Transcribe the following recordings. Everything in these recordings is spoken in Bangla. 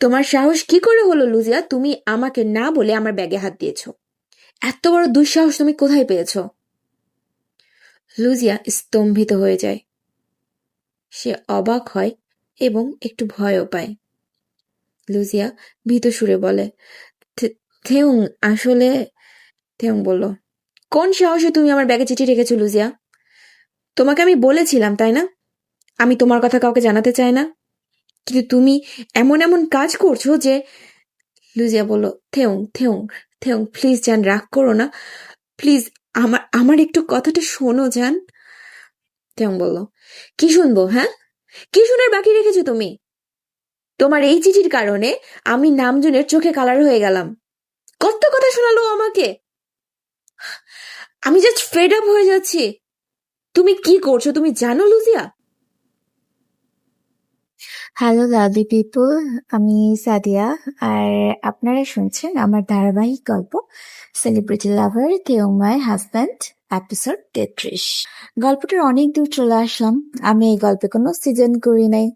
তোমার সাহস কি করে হলো লুজিয়া, তুমি আমাকে না বলে আমার ব্যাগে হাত দিয়েছো? এত বড় দুঃসাহস তুমি কোথায় পেয়েছো? লুজিয়া স্তম্ভিত হয়ে যায়। সে অবাক হয় এবং একটু ভয়ও পায়। লুজিয়া ভীত সুরে বলে, থেউং, আসলে। থেউং বলল, কোন সাহসে তুমি আমার ব্যাগে চিঠি রেখেছো লুজিয়া? তোমাকে আমি বলেছিলাম, তাই না, আমি তোমার কথা কাউকে জানাতে চাই না, কিন্তু তুমি এমন এমন কাজ করছো যে। লুজিয়া বলল, থেউং থেউং থেউং, প্লিজ জান, রাগ করো না, প্লিজ। আমার আমার একটু কথাটা শোনো জান। থেউং বলল, কি শুনবো? হ্যাঁ, কি শোনার বাকি রেখেছো তুমি? তোমার এই চিঠির কারণে আমি নামজনের চোখে কালার হয়ে গেলাম। কত কথা শোনালো আমাকে, আমি জাস্ট ফেড আপ হয়ে যাচ্ছি। তুমি কি করছো তুমি জানো লুজিয়া? হ্যালো লাভলি পিপল, আমি সাদিয়া। আর আপনারা শুনছেন আমার ধারাবাহিক গল্প celebrity lover Theo my husband, episode 33। গল্পটার অনেক দূর চলে আসলাম। আমি এই গল্পে কোনো সিজন করি নাই,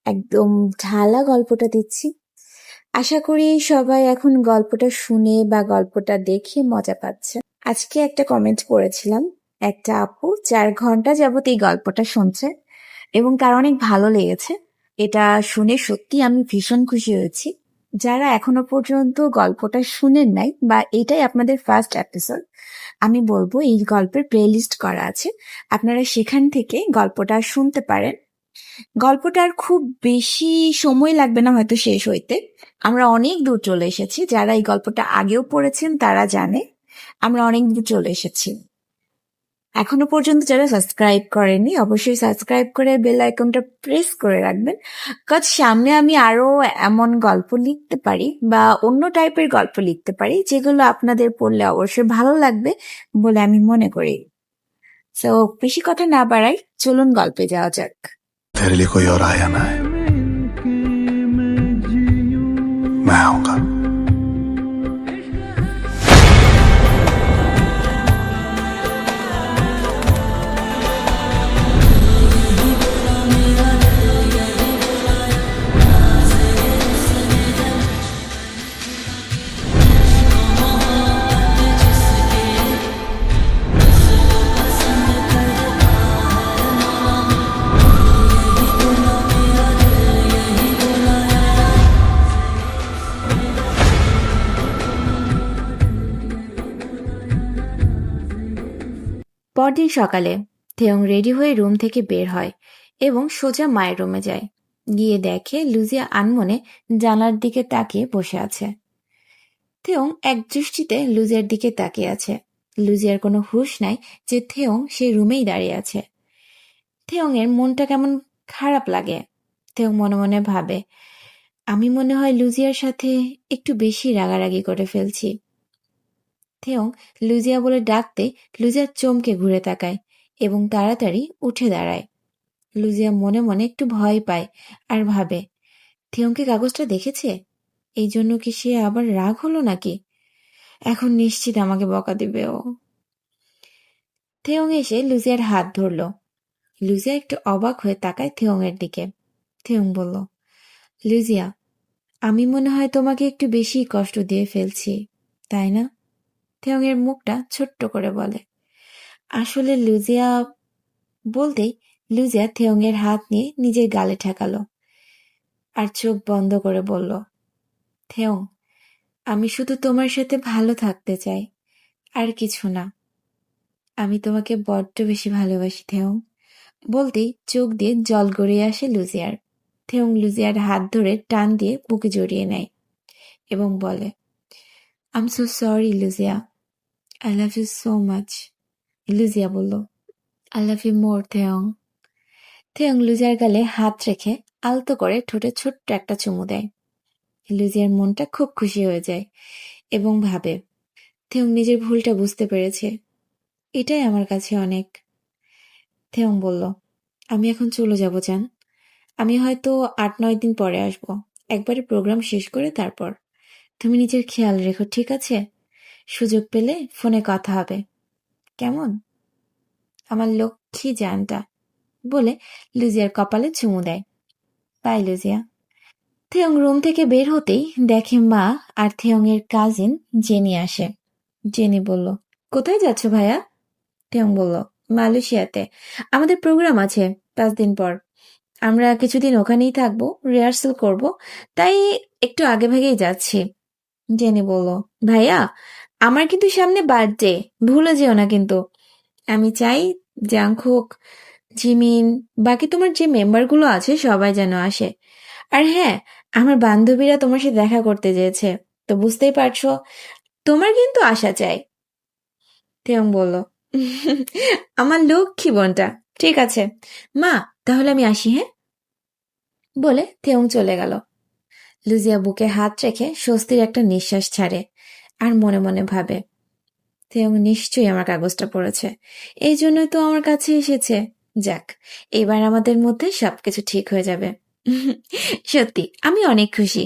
একদম ঢালা গল্পটা দিচ্ছি। আশা করি সবাই এখন গল্পটা শুনে বা গল্পটা দেখে মজা পাচ্ছে। আজকে একটা কমেন্ট পড়েছিলাম, একটা আপু 4 ঘন্টা যাবত এই গল্পটা শুনছে এবং তার অনেক ভালো লেগেছে। এটা শুনে সত্যি আমি ভীষণ খুশি হয়েছি। যারা এখনো পর্যন্ত গল্পটা শুনেন নাই বা এটাই আপনাদের ফার্স্ট এপিসোড, আমি বলবো এই গল্পের প্লেলিস্ট করা আছে, আপনারা সেখান থেকে গল্পটা শুনতে পারেন। গল্পটার খুব বেশি সময় লাগবে না হয়তো শেষ হইতে। আমরা অনেক দূর চলে এসেছি, যারা এই গল্পটা আগেও পড়েছেন তারা জানে আমরা অনেক দূর চলে এসেছি। এখনো পর্যন্ত যারা সাবস্ক্রাইব করেনি অবশ্যই সাবস্ক্রাইব করে বেল আইকনটা প্রেস করে রাখবেন, কারণ সামনে আমি আরো এমন গল্প লিখতে পারি বা অন্য টাইপের গল্প লিখতে পারি যেগুলো আপনাদের পড়লে অবশ্যই ভালো লাগবে বলে আমি মনে করি। সো বেশি কথা না বাড়াই, চলুন গল্পে যাওয়া যাক। तेरे लिए कोई और आया ना है, मैं आऊंगा। পরদিন সকালে থেয়ং রেডি হয়ে রুম থেকে বের হয় এবং সোজা মায়ের রুমে যায়। গিয়ে দেখে লুজিয়া আনমনে জানালার দিকে তাকিয়ে বসে আছে। থেয়ং এক দৃষ্টিতে লুজিয়ার দিকে তাকিয়ে আছে। লুজিয়ার কোনো হুঁশ নাই যে থেয়ং সেই রুমেই দাঁড়িয়ে আছে। থেয়ং এর মনটা কেমন খারাপ লাগে। থেয়ং মনে মনে ভাবে, আমি মনে হয় লুজিয়ার সাথে একটু বেশি রাগারাগি করে ফেলছি। থেয়ং লুজিয়া বলে ডাকতে লুজিয়া চমকে ঘুরে তাকায় এবং তাড়াতাড়ি উঠে দাঁড়ায়। লুজিয়া মনে মনে একটু ভয় পায় আর ভাবে, থেয়ংকে কাগজটা দেখেছে, এই জন্য কি সে আবার রাগ হলো নাকি? এখন নিশ্চিত আমাকে বকা দিবে ও। থেয়ং এসে লুজিয়ার হাত ধরল। লুজিয়া একটু অবাক হয়ে তাকায় থেয়ং এর দিকে। থেয়ং বলল, লুজিয়া, আমি মনে হয় তোমাকে একটু বেশি কষ্ট দিয়ে ফেলছি, তাই না? থেয়ং এর মুখটা ছোট্ট করে বলে। আসলে লুজিয়া বলতেই লুজিয়া থেয়ং এর হাত নিয়ে নিজের গালে ঠেকালো আর চোখ বন্ধ করে বলল, থেয়ং, আমি শুধু তোমার সাথে ভালো থাকতে চাই, আর কিছু না। আমি তোমাকে বড্ড বেশি ভালোবাসি থেয়ং। বলতেই চোখ দিয়ে জল গড়িয়ে আসে লুজিয়ার। থেয়ং লুজিয়ার হাত ধরে টান দিয়ে বুকে জড়িয়ে নেয় এবং বলে, I am so sorry Luzia, I love you so much. Luzia বলল, আই লাভ ইউ মোর থেয়ং। থেয়ং লুজিয়ার গালে হাত রেখে আলতো করে ঠোঁটে ছোট্ট একটা চুমু দেয়। লুজিয়ার মনটা খুব খুশি হয়ে যায় এবং ভাবে, থেয়ং নিজের ভুলটা বুঝতে পেরেছে, এটাই আমার কাছে অনেক। থেয়ং বলল, আমি এখন চলে যাব জান, আমি হয়তো 8-9 দিন পরে আসব, একবারে প্রোগ্রাম শেষ করে তারপর। তুমি নিজের খেয়াল রেখো, ঠিক আছে? সুযোগ পেলে ফোনে কথা হবে, কেমন? আমার লক্ষ্মী জানটা। বলে লুজিয়ার কপালে চুমু দেয়। বাই লুজিয়া। থেয়ং রুম থেকে বের হতেই দেখে মা আর থেয়ংয়ের কাজিন জেনি আসে। জেনি বলল, কোথায় যাচ্ছ ভাইয়া? থেয়ং বলল, মালয়েশিয়াতে আমাদের প্রোগ্রাম আছে 5 দিন পর। আমরা কিছুদিন ওখানেই থাকবো, রিহার্সাল করব, তাই একটু আগে ভাগেই যাচ্ছি। জেনি বলল, ভাইয়া আমার কিন্তু সামনে বার্থডে, ভুলে যেও না কিন্তু। আমি চাই জাংকুক, জিমিন, বাকি তোমার যে মেম্বারগুলো আছে সবাই যেন আসে। আর হ্যাঁ, আমার বান্ধবীরা তোমার সাথে দেখা করতে চেয়েছে, তো বুঝতেই পারছো, তোমার কিন্তু আসা চাই। থেয়ং বলল, আমার লক্ষ্মী বোনটা, ঠিক আছে মা, তাহলে আমি আসি, হ্যাঁ? বলে থেয়ং চলে গেল। লুজিয়া বুকে হাত রেখে স্বস্তির একটা নিঃশ্বাস ছাড়ে আর মনে মনে ভাবে, থেয়ং নিশ্চয়ই আমার কাগজটা পড়েছে, এই জন্যই তো আমার কাছে এসেছে। যাক, এবার আমাদের মধ্যে সবকিছু ঠিক হয়ে যাবে। সত্যি আমি অনেক খুশি।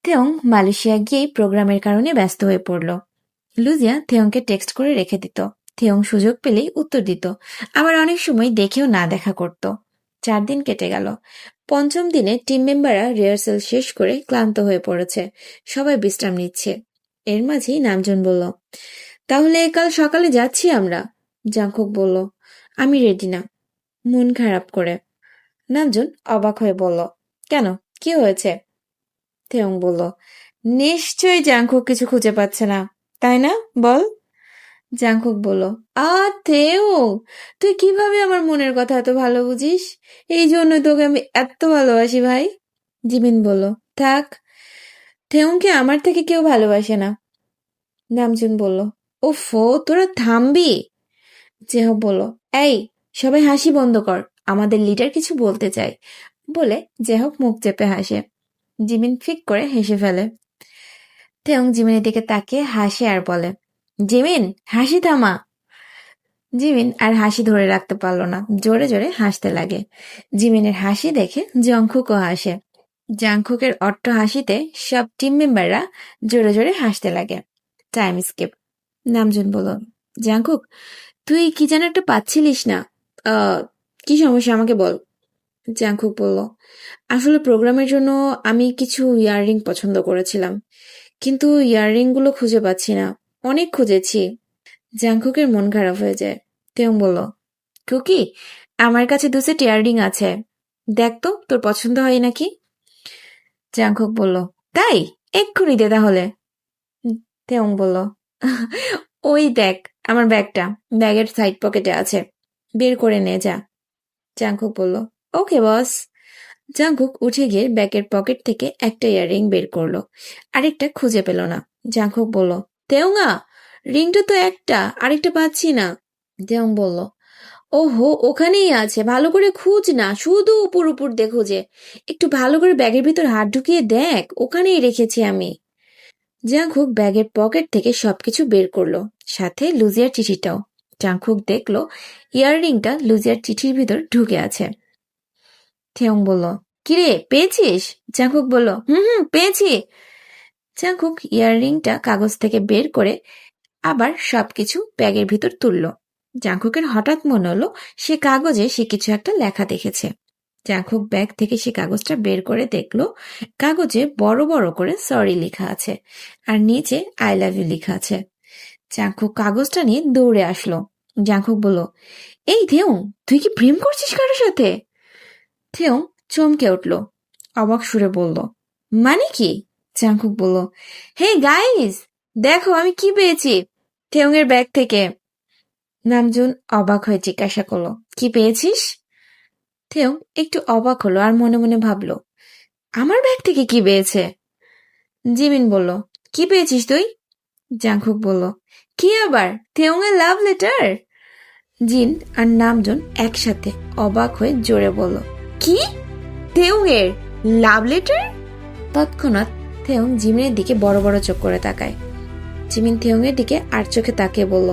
থেয়ং মালয়েশিয়া গিয়ে প্রোগ্রামের কারণে ব্যস্ত হয়ে পড়ল। লুজিয়া থেয়ংকে টেক্সট করে রেখে দিত। থেয়ং সুযোগ পেলেই উত্তর দিত, আবার অনেক সময় দেখেও না দেখা করত। 4 দিন কেটে গেল। 5ম দিনে টিম মেম্বাররা রিহার্সাল শেষ করে ক্লান্ত হয়ে পড়েছে, সবাই বিশ্রাম নিচ্ছে। এর মাঝেই নামজুন বলল, তাহলে কাল সকালে যাচ্ছি আমরা। জাংকুক বলল, আমি রেডি না, মন খারাপ করে। নামজুন অবাক হয়ে বলল, কেন, কি হয়েছে? থেয়ং বলল, নিশ্চয়ই জাংকুক কিছু খুঁজে পাচ্ছে না, তাই না, বল? জাংকুক বলল, থেয়ং, তুই কিভাবে আমার মনের কথা এত ভালো বুঝিস? এই জন্য তোকে আমি এত ভালোবাসি ভাই। জিমিন বলল, থাক, থেয়ংকে আমার থেকে কেউ ভালোবাসে না। নামজুন বলল, ওফো, তোরা থামবি? জেহব বলল, এই সবাই হাসি বন্ধ কর, আমাদের লিডার কিছু বলতে চাই। বলে জেহব মুখ চেপে হাসে। জিমিন ফিক করে হেসে ফেলে। থেয়ং জিমিনের দিকে তাকিয়ে হাসে আর বলে, জিমিন হাসি থামা। জিমিন আর হাসি ধরে রাখতে পারল না, জোরে জোরে হাসতে লাগে। জিমিনের হাসি দেখে জংকুকও হাসে। জাংকুকের অট্ট হাসিতে সব টিম মেম্বাররা জোরে জোরে হাসতে লাগে। Time skip. নামজুন বলল, জাংকুক, তুই কি যেন একটা পাচ্ছিলিস না, কি সমস্যা আমাকে বল। জাংকুক বলল, আসলে প্রোগ্রামের জন্য আমি কিছু ইয়াররিং পছন্দ করেছিলাম, কিন্তু ইয়াররিং গুলো খুঁজে পাচ্ছি না, অনেক খুঁজেছি। জাংকুকের মন খারাপ হয়ে যায়। তেয়ং বলল, কুকি, আমার কাছে 2 সেট ইয়াররিং আছে, দেখ তো তোর পছন্দ হয় নাকি। জাংকুক বলল, তাই, এক্ষুনি দে তাহলে। তেয়ং বলল, ওই দেখ আমার ব্যাগটা, ব্যাগের সাইড পকেটে আছে, বের করে নে যা। জাংকুক বলল, ওকে বস। জাংকুক উঠে গিয়ে ব্যাগের পকেট থেকে একটা ইয়াররিং বের করলো, আরেকটা খুঁজে পেল না। জাংকুক বলল, তেয়ংা, রিংটা তো একটা, আরেকটা পাচ্ছি না। তেয়ং বলল, ওহো, ওখানেই আছে, ভালো করে খুঁজ না, শুধু উপর উপর দে খুঁজে, একটু ভালো করে ব্যাগের ভিতর হাত ঢুকিয়ে দেখ, ওখানেই রেখেছি আমি। জাংকুক ব্যাগের পকেট থেকে সবকিছু বের করলো, সাথে লুজিয়ার চিঠিটাও। জাংকুক দেখলো ইয়াররিংটা লুজিয়ার চিঠির ভিতর ঢুকে আছে। থেয়ং বলল, কিরে পেয়েছিস? জাংকুক বলল, পেয়েছি। জাংকুক ইয়াররিংটা কাগজ থেকে বের করে আবার সবকিছু ব্যাগের ভিতর তুলল। জাংকুকের হঠাৎ মনে হলো সে কাগজে সে কিছু একটা লেখা দেখেছে। জাংকুক ব্যাগ থেকে সে কাগজটা বের করে দেখলো কাগজে বড় বড় করে সরি লেখা আছে, আর নিচে আই লাভ ইউ লেখা আছে। জাংকুক কাগজটা নিয়ে দৌড়ে আসলো। জাংকুক বলল, এই থেয়ং, তুই কি প্রেম করছিস কারোর সাথে? থেয়ং চমকে উঠল, অবাক সুরে বলল, মানে কি? জাংকুক বলল, হে গাইস, দেখো আমি কি পেয়েছি থেয়ং এর ব্যাগ থেকে। নামজুন অবাক হয়ে জিজ্ঞাসা করলো, কি পেয়েছিস? থেয়ং একটু অবাক হলো আর মনে মনে ভাবলো, আমার ব্যাগ থেকে কি পেয়েছে? জিমিন বলল, কি পেয়েছিস তুই? জাংকুক বলল, কি আবার, থেয়ং এর লাভ লেটার। জিন আর নামজুন একসাথে অবাক হয়ে জোরে বলল, কি, থেয়ং এর লাভ লেটার? তৎক্ষণাৎ থেয়ং জিমিনের দিকে বড় বড় চোখ করে তাকায়। জিমিন থেয়ং এর দিকে আর চোখে তাকিয়ে বলল,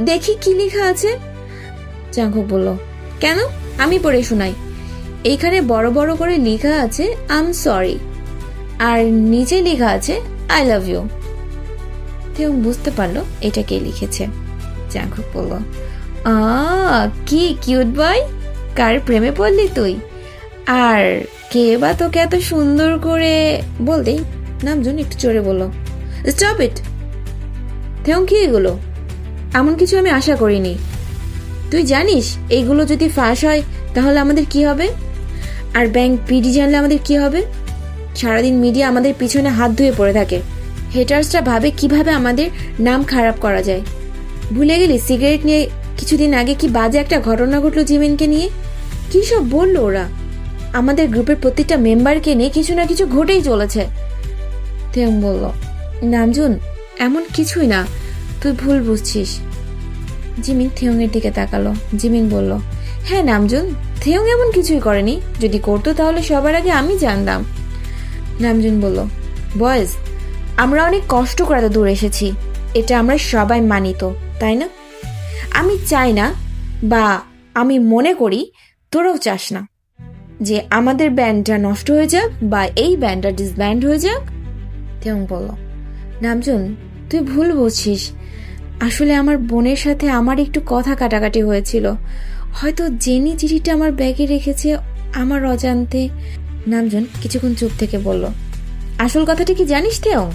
দেখি কি লেখা আছে। জাংকুক বলল, কেন, আমি পড়ে শোনাই। এইখানে বড় বড় করে লেখা আছে আই এম সরি, আর নিচে লেখা আছে আই লাভ ইউ। থেয়ং বুঝতে পারলো এটা কে লিখেছে। জাংকুক বলল, কি কিউট বয়, কার প্রেমে পড়লি তুই? আর কে বা তোকে এত সুন্দর করে বলতেই নামজুন একটু জোরে বলল, স্টপ ইট। থেউং, কি এগুলো? এমন কিছু আমি আশা করিনি। তুই জানিস এইগুলো যদি ফাঁস হয় তাহলে আমাদের কি হবে? আর ব্যাংক পিডি জানলে আমাদের কি হবে? সারাদিন মিডিয়া আমাদের পিছনে হাত ধুয়ে পড়ে থাকে। হেটার্সরা ভাবে কিভাবে আমাদের নাম খারাপ করা যায়। ভুলে গেলি সিগারেট নিয়ে কিছুদিন আগে কি বাজে একটা ঘটনা ঘটলো জিমিনকে নিয়ে? কি সব বললো ওরা। আমাদের গ্রুপের প্রত্যেকটা মেম্বারকে নিয়ে কিছু না কিছু ঘটেই চলেছে। থেউং বলল, নামজুন এমন কিছুই না, তুই ভুল বুঝছিস। জিমিন থেউং এর দিকে তাকালো। জিমিন বলল, হ্যাঁ নামজুন, থেউং এমন কিছুই করেনি। যদি করতো তাহলে সবার আগে আমি জানতাম। নামজুন বলল, বয়েজ, আমরা অনেক কষ্ট করে এত দূর এসেছি, এটা আমরা সবাই মানি তো, তাই না? আমি চাই না, বা আমি মনে করি তোরাও চাস না যে আমাদের ব্যান্ডটা নষ্ট হয়ে যাক বা এই ব্যান্ডটা ডিসব্যান্ড হয়ে যাক। থেউং বলল, নামজুন তুই ভুল বুঝছিস। আসলে আমার বোনের সাথে আমার একটু কথা কাটাকাটি হয়েছিল। হয়তো জেনি চিঠিটা আমার ব্যাগে রেখেছে আমার অজান্তে। নামজুন কিছুক্ষণ চুপ থেকে বলল, আসল কথাটা কি জানিস থেউং?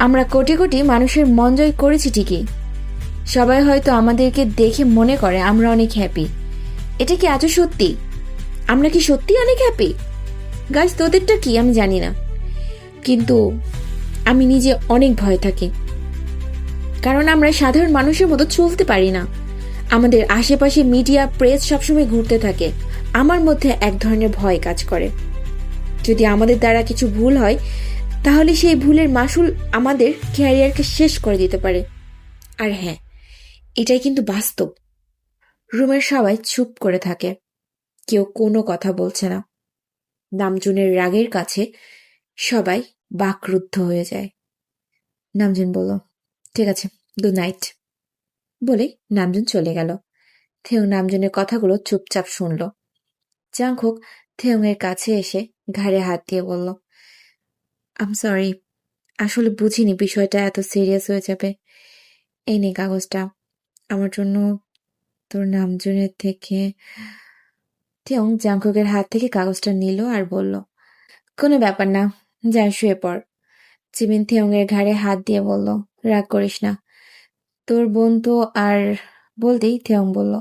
আমরা কোটি কোটি মানুষের মন জয় করেছি ঠিকই। সবাই হয়তো আমাদেরকে দেখে মনে করে আমরা অনেক হ্যাপি। এটা কি আজও সত্যি? আমরা কি সত্যি অনেক হ্যাপি? গাইস, তোদেরটা কি আমি জানি না, কিন্তু আমি নিজে অনেক ভয় থাকি। কারণ আমরা সাধারণ মানুষের মতো চলতে পারি না। আমাদের আশেপাশে মিডিয়া, প্রেস সবসময় ঘুরতে থাকে। আমার মধ্যে এক ধরনের ভয় কাজ করে। যদি আমাদের দ্বারা কিছু ভুল হয় তাহলে সেই ভুলের মাসুল আমাদের ক্যারিয়ারকে শেষ করে দিতে পারে। আর হ্যাঁ, এটাই কিন্তু বাস্তব। রুমের সবাই চুপ করে থাকে, কেউ কোনো কথা বলছে না। নামজুনের রাগের কাছে সবাই বাকরুদ্ধ হয়ে যায়। নামজুন বলল, ঠিক আছে, গুড নাইট বলে নামজুন চলে গেল। থেউং নামজুনের কথাগুলো চুপচাপ শুনল। জাংকুক থেউং এর কাছে এসে ঘাড়ে হাত দিয়ে বলল, আম সরি, আসলে বুঝিনি বিষয়টা এত সিরিয়াস হয়ে যাবে। এই নে কাগজটা, আমার জন্য তোর নামজুনের থেকে। থেউং জাংকুকের হাত থেকে কাগজটা নিল আর বলল, কোনো ব্যাপার না, যা শুয়ে পড়। জিমিন থেউং এর ঘাড়ে হাত দিয়ে বলল, রাগ করিস না, তোর বোন তো। আর বলতেই থেউং বলল,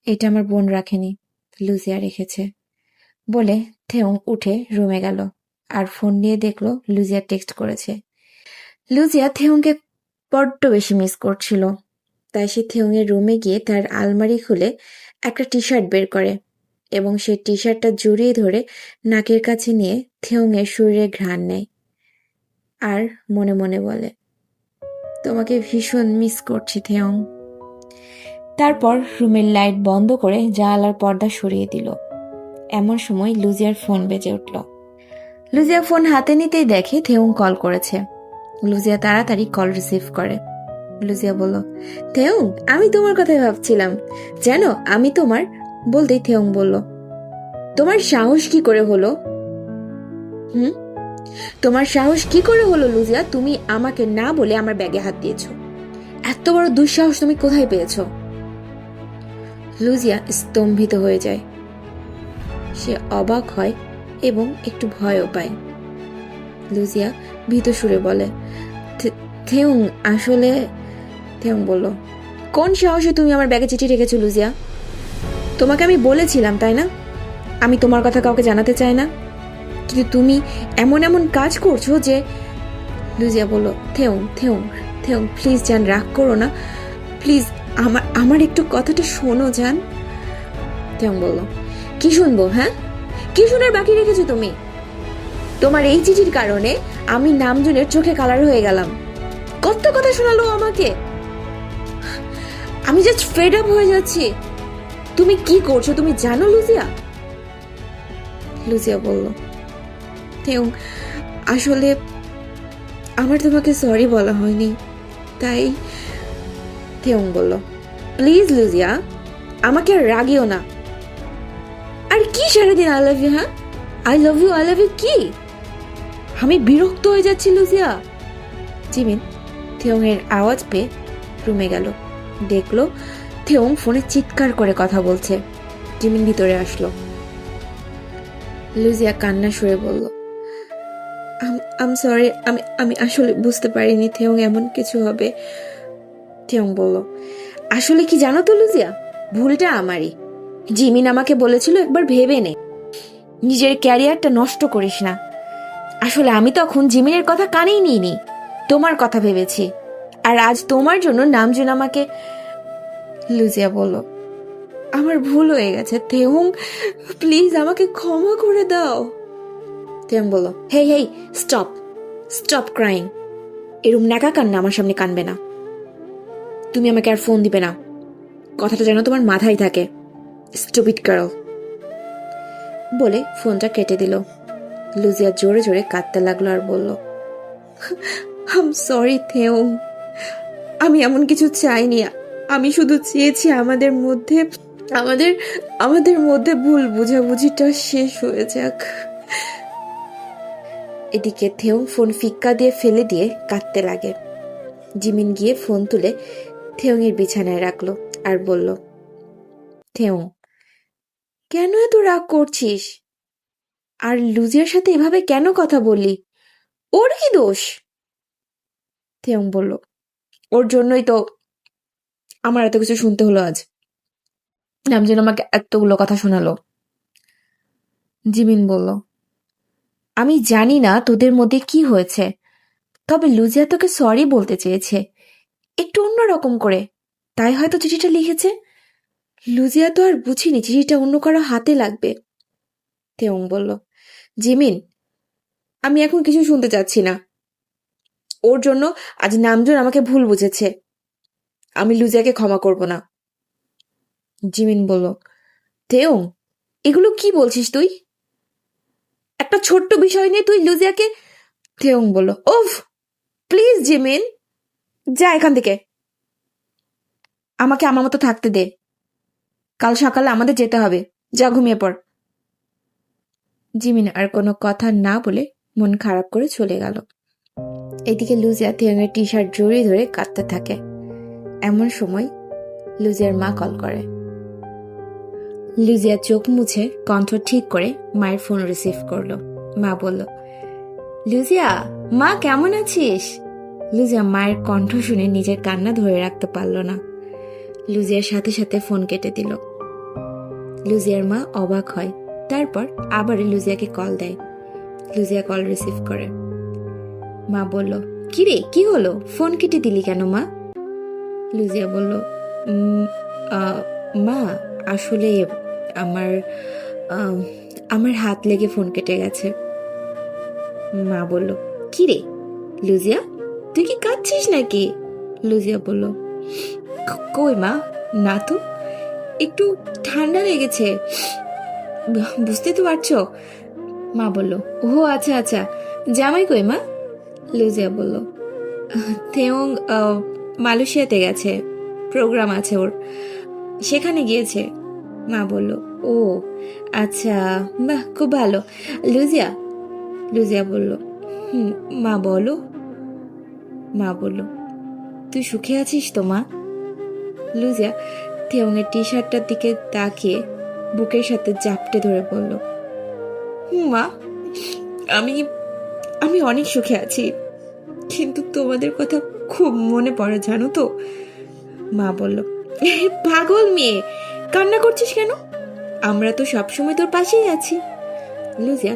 এটা আমার বোন রাখেনি, লুজিয়া রেখেছে। বলে থেউং উঠে রুমে গেল আর ফোন নিয়ে দেখলো লুজিয়া টেক্সট করেছে। লুজিয়া থেউংকে বড্ড বেশি মিস করছিল, তাই সে থেউং এর রুমে গিয়ে তার আলমারি খুলে একটা টি শার্ট বের করে এবং সেই টি শার্টটা জড়িয়ে ধরে নাকের কাছে নিয়ে থেউং এর শরীরে ঘ্রাণ নেয় আর মনে মনে বলে, তোমাকে ভীষণ মিস করছি থেউং। তারপর রুমের লাইট বন্ধ করে জানালার পর্দা সরিয়ে দিল। এমন সময় লুজিয়ার ফোন বেজে উঠল। লুজিয়া ফোন হাতে নিতেই দেখে থেউং কল করেছে। লুজিয়া তাড়াতাড়ি কল রিসিভ করে। লুজিয়া বলল, থেউং, আমি তোমার কথাই ভাবছিলাম, জানো আমি তোমার। বলতেই থেউং বলল, তোমার সাহস কি করে হলো? তোমার সাহস কি করে হলো লুজিয়া? তুমি আমাকে না বলে আমার ব্যাগে হাত দিয়েছো। এত বড় দুঃসাহস তুমি কোথায় পেয়েছো? লুজিয়া স্তম্ভিত হয়ে যায়। সে অবাক হয় এবং একটু ভয়ও পায়। লুজিয়া ভীত সুরে বলে, থেউং, আসলে। থেউং বলল, কোন সাহসে তুমি আমার ব্যাগে চিঠি রেখেছো লুজিয়া? তোমাকে আমি বলেছিলাম তাই না, আমি তোমার কথা কাউকে জানাতে চাই না, কিন্তু তুমি এমন এমন কাজ করছো যে। লুজিয়া বলল, থেউং থেউং থেউং, প্লিজ জান, রাগ করো না, প্লিজ আমার একটু কথাটা শোনো জান। থেউং বলল, কি শুনবো? হ্যাঁ, কি শোনার বাকি রেখেছো তুমি? তোমার এই চিঠির কারণে আমি নামজুনের চোখে কালার হয়ে গেলাম। কত কথা শোনালো আমাকে, আমি জাস্ট ফেড আপ হয়ে যাচ্ছি। তুমি কি করছো তুমি জানো লুজিয়া? লুজিয়া বলল, থেউং, আসলে আমার তোমাকে সরি বলা হয়নি, তাই। থেউং বলল, প্লিজ লুজিয়া, আমাকে আর রাগিও না। আর কি সারাদিন আই লাভ ইউ? হ্যাঁ, আই লাভ ইউ কি? আমি বিরক্ত হয়ে যাচ্ছি লুজিয়া। জিমিন থেউং এর আওয়াজ পেয়ে রুমে গেল। দেখলো থেউং ফোনে চিৎকার করে কথা বলছে। জিমিন ভিতরে আসলো। লুজিয়া কান্না সুরে বলল, আম সরি, আমি আমি আসলে বুঝতে পারিনি থেয়ং এমন কিছু হবে। থেয়ং বলল, আসলে কি জানো তো লুজিয়া, ভুলটা আমারই। জিমিন আমাকে বলেছিল একবার ভেবে নে, নিজের ক্যারিয়ারটা নষ্ট করিস না। আসলে আমি তখন জিমিনের কথা কানেই নিইনি, তোমার কথা ভেবেছি। আর আজ তোমার জন্য নামজুন আমাকে। লুজিয়া বলল, আমার ভুল হয়ে গেছে থেয়ং, প্লিজ আমাকে ক্ষমা করে দাও। থেয়ং বলল, হেই হেই, স্টপ স্টপ ক্রাইং। এরম ন্যাকা কান্না আমার সামনে কানবে না। তুমি আমাকে আর ফোন দিবে না, কথাটা যেন তোমার মাথায় থাকে, স্টুপিড গার্ল। বলে ফোনটা কেটে দিল। লুজিয়া জোরে জোরে কাঁদতে লাগলো আর বলল, আম সরি থেয়ং, আমি এমন কিছু চাইনি। আমি শুধু চেয়েছি আমাদের মধ্যে আমাদের আমাদের মধ্যে ভুল বোঝাবুঝিটা শেষ হয়ে যাক। এদিকে থেয়ং ফোন ফিক্কা দিয়ে ফেলে দিয়ে কাঁদতে লাগে। জিমিন গিয়ে ফোন তুলে থেয়ংয়ের বিছানায় রাখলো আর বলল, থেয়ং, কেন এত রাগ করছিস? আর লুজিয়ার সাথে এভাবে কেন কথা বললি? ওর কি দোষ? থেয়ং বলল, ওর জন্যই তো আমার এত কিছু শুনতে হলো আজ। নামজেন আমাকে এতগুলো কথা শোনালো। জিমিন বলল, আমি জানি না তোদের মধ্যে কি হয়েছে, তবে লুজিয়া তোকে সরি বলতে চেয়েছে, একটু অন্যরকম করে, তাই হয়তো চিঠিটা লিখেছে। লুজিয়া তো আর বুঝিনি চিঠিটা অন্য কারো হাতে লাগবে। থেয়ং বলল, জিমিন, আমি এখন কিছু শুনতে চাচ্ছি না। ওর জন্য আজ নামজুন আমাকে ভুল বুঝেছে, আমি লুজিয়াকে ক্ষমা করব না। জিমিন বলল, থেয়ং, এগুলো কি বলছিস তুই? একটা ছোট্ট বিষয় নিয়ে তুই লুজিয়াকে। থেয়ং বলল, ওফ, প্লিজ জিমিন, যা এখান থেকে, আমাকে আমার মতো থাকতে দে। কাল সকালে আমাদের যেতে হবে, যা ঘুমিয়ে পড়। জিমিন আর কোনো কথা না বলে মন খারাপ করে চলে গেল। এদিকে লুজিয়া থেয়ংয়ের টি শার্ট জড়িয়ে ধরে কাঁদতে থাকে। এমন সময় লুজিয়ার মা কল করে। লুজিয়া চোখ মুছে কণ্ঠ ঠিক করে মায়ের ফোন রিসিভ করলো। মা বলল, লুজিয়া, মা কেমন আছিস? লুজিয়া মায়ের কণ্ঠ শুনে নিজের কান্না ধরে রাখতে পারল না। লুজিয়ার সাথে সাথে ফোন কেটে দিল। লুজিয়ার মা অবাক হয়, তারপর আবার লুজিয়াকে কল দেয়। লুজিয়া কল রিসিভ করে। মা বলল, কিরে, কি হলো, ফোন কেটে দিলি কেন মা? লুজিয়া বলল, মা, আসলে আমার আমার হাত লেগে ফোন কেটে গেছে। মা বলল, কিরে লুজিয়া, তুই কি কাঁদছিস নাকি? লুজিয়া বলল, কই মা, না তো, একটু ঠান্ডা লেগেছে, বুঝতে তো পারছো। মা বলল, ও আচ্ছা আচ্ছা, জামাই কই মা? লুজিয়া বলল, থেয়ং মালয়েশিয়াতে গেছে, প্রোগ্রাম আছে ওর, সেখানে গিয়েছে। মা বলল, ও আচ্ছা, বাহ, খুব ভালো। লুজিয়া লুজিয়া বলল, মা বলো। মা বলল, তুই সুখে আছিস তো মা? লুজিয়া থেয়ংয়ের টি শার্টটার দিকে তাকিয়ে বুকের সাথে জাপটে ধরে বলল, মা, আমি আমি অনেক সুখে আছি, কিন্তু তোমাদের কথা খুব মনে পড়ে, জানো তো। মা বলল, পাগল মেয়ে, কান্না করছিস কেন? আমরা তো সবসময় তোর পাশেই আছি। লুজিয়া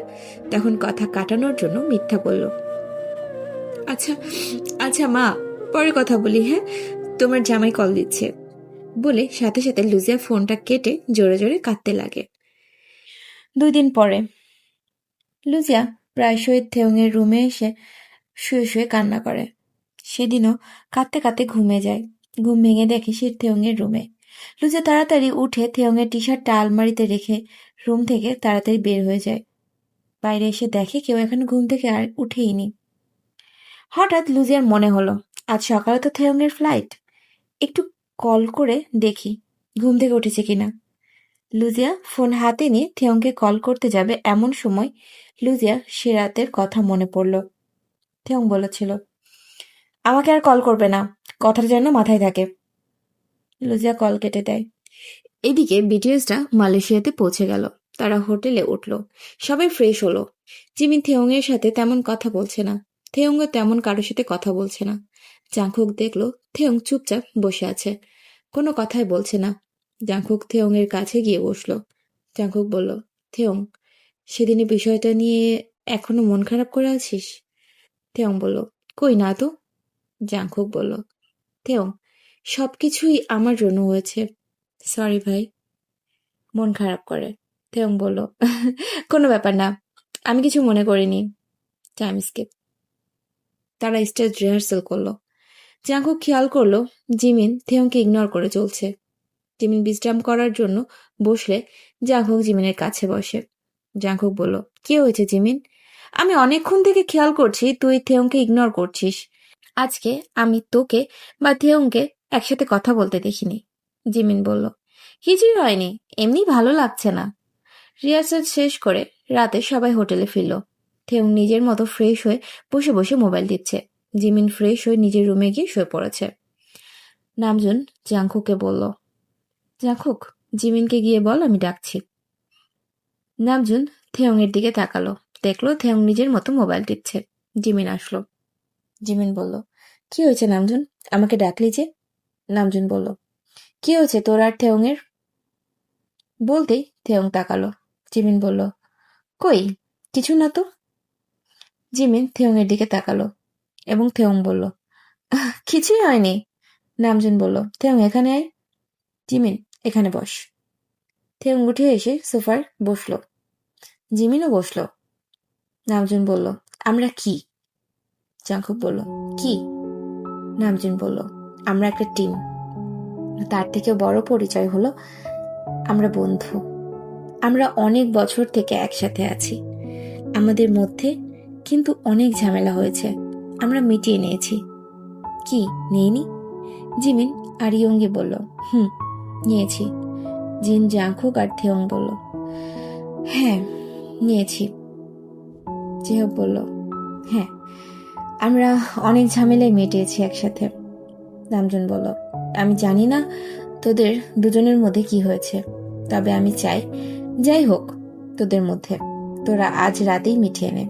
তখন কথা কাটানোর জন্য মিথ্যা বলল, আচ্ছা আচ্ছা মা, পরে কথা বলি, হ্যাঁ, তোমার জামাই কল দিচ্ছে। বলে সাথে সাথে লুজিয়া ফোনটা কেটে জোরে জোরে কাঁদতে লাগে। 2 দিন পরে লুজিয়া প্রায়শই থেয়ংয়ের রুমে এসে শুয়ে শুয়ে কান্না করে। সেদিনও কাঁদতে কাঁদতে ঘুমে যায়। ঘুম ভেঙে দেখে সে থেয়ংয়ের রুমে। লুজিয়া তাড়াতাড়ি উঠে থেয়ংয়ের টি শার্টটা আলমারিতে রেখে রুম থেকে তাড়াতাড়ি বের হয়ে যায়। বাইরে এসে দেখে কেউ এখন ঘুম থেকে আর উঠেইনি। হঠাৎ লুজিয়ার মনে হলো, আজ সকালে তো থেয়ংয়ের ফ্লাইট, একটু কল করে দেখি ঘুম থেকে উঠেছে কিনা। লুজিয়া ফোন হাতে নিয়ে থেয়ংকে কল করতে যাবে, এমন সময় লুজিয়া সে রাতের কথা মনে পড়ল। থেয়ং বলেছিল, আমাকে আর কল করবে না, কথাটা যেন মাথায় থাকে। লুজিয়া কল কেটে দেয়। এদিকে বিটিএসটা মালয়েশিয়াতে পৌঁছে গেল। তারা হোটেলে উঠল। সবাই ফ্রেশ হলো। জিমিন থেওংয়ের সাথে তেমন কথা বলছে না। থেওংও তেমন কারোর সাথে কথা বলছে না। জাংকুক দেখলো থেওং চুপচাপ বসে আছে, কোনো কথাই বলছে না। জাংকুক থেওংয়ের কাছে গিয়ে বসলো। জাংকুক বলল, থেওং, সেদিনের বিষয়টা নিয়ে এখনো মন খারাপ করে আছিস? থেওং বলল, কই না তো। জাংকুক বলল, থেওং, সবকিছুই আমার জন্য হয়েছে। সরি ভাই। মন খারাপ করে। থেওং বলল, কোনো ব্যাপার না, আমি কিছু মনে করিনি। Time skip. তারা স্টেজ রিহার্সাল করলো। জাংকুক খেয়াল করলো জিমিন থেওংকে ইগনোর করে চলছে। জিমিন বিশ্রাম করার জন্য বসলে জাংকুক জিমিনের কাছে বসে। জাংকুক বলল, কি হয়েছে জিমিন? আমি অনেকক্ষণ থেকে খেয়াল করছি তুই থেওংকে ইগনোর করছিস। আজকে আমি তোকে বা থেওংকে একসাথে কথা বলতে দেখিনি। জিমিন বলল, কিছুই হয়নি, এমনি ভালো লাগছে না। রিহার্সাল শেষ করে রাতে সবাই হোটেলে ফিরল। থেওং নিজের মতো ফ্রেশ হয়ে বসে বসে মোবাইল টিপছে। জিমিন ফ্রেশ হয়ে নিজের রুমে গিয়ে শুয়ে পড়েছে। নামজুন জাংকুককে বলল, জাংকুক, জিমিনকে গিয়ে বল আমি ডাকছি। নামজুন থেওং এর দিকে তাকালো, দেখলো থেওং নিজের মতো মোবাইল টিপছে। জিমিন আসলো। জিমিন বলল, কি হয়েছে নামজুন, আমাকে ডাকলি যে? নামজুন বলল, কি হয়েছে তোর আর থেওং এর? বলতেই থেওং তাকালো। জিমিন বলল, কই, কিছু না তো। জিমিন থেওং এর দিকে তাকালো এবং থেওং বলল, কিছুই হয়নি। নামজুন বলল, থেওং এখানে আয়। জিমিন, এখানে বস। থেওং উঠে এসে সোফায় বসলো। জিমিনও বসলো। নামজুন বলল, আমরা কি? জাংকুক বলল, কি? নামজুন বলল, আমরা একটা টিম। তার থেকে বড় পরিচয় হলো আমরা বন্ধু। আমরা অনেক বছর থেকে একসাথে আছি। আমাদের মধ্যে কিন্তু অনেক ঝামেলা হয়েছে, আমরা মিটিয়ে নিয়েছি। কি নেইনি? জিমিন আর ইয়ঙ্গি বলল, নিয়েছি। জিন, জাংকুক আর থেওং বলল, হ্যাঁ নিয়েছি। জিহব বলল, হ্যাঁ, আমরা অনেক ঝামেলায় মিটিয়েছি একসাথে। নামজুন বলল, আমি জানি না তোদের দুজনের মধ্যে কি হয়েছে, তবে আমি চাই যাই হোক তোদের মধ্যে তোরা আজ রাতেই মিটিয়ে নে।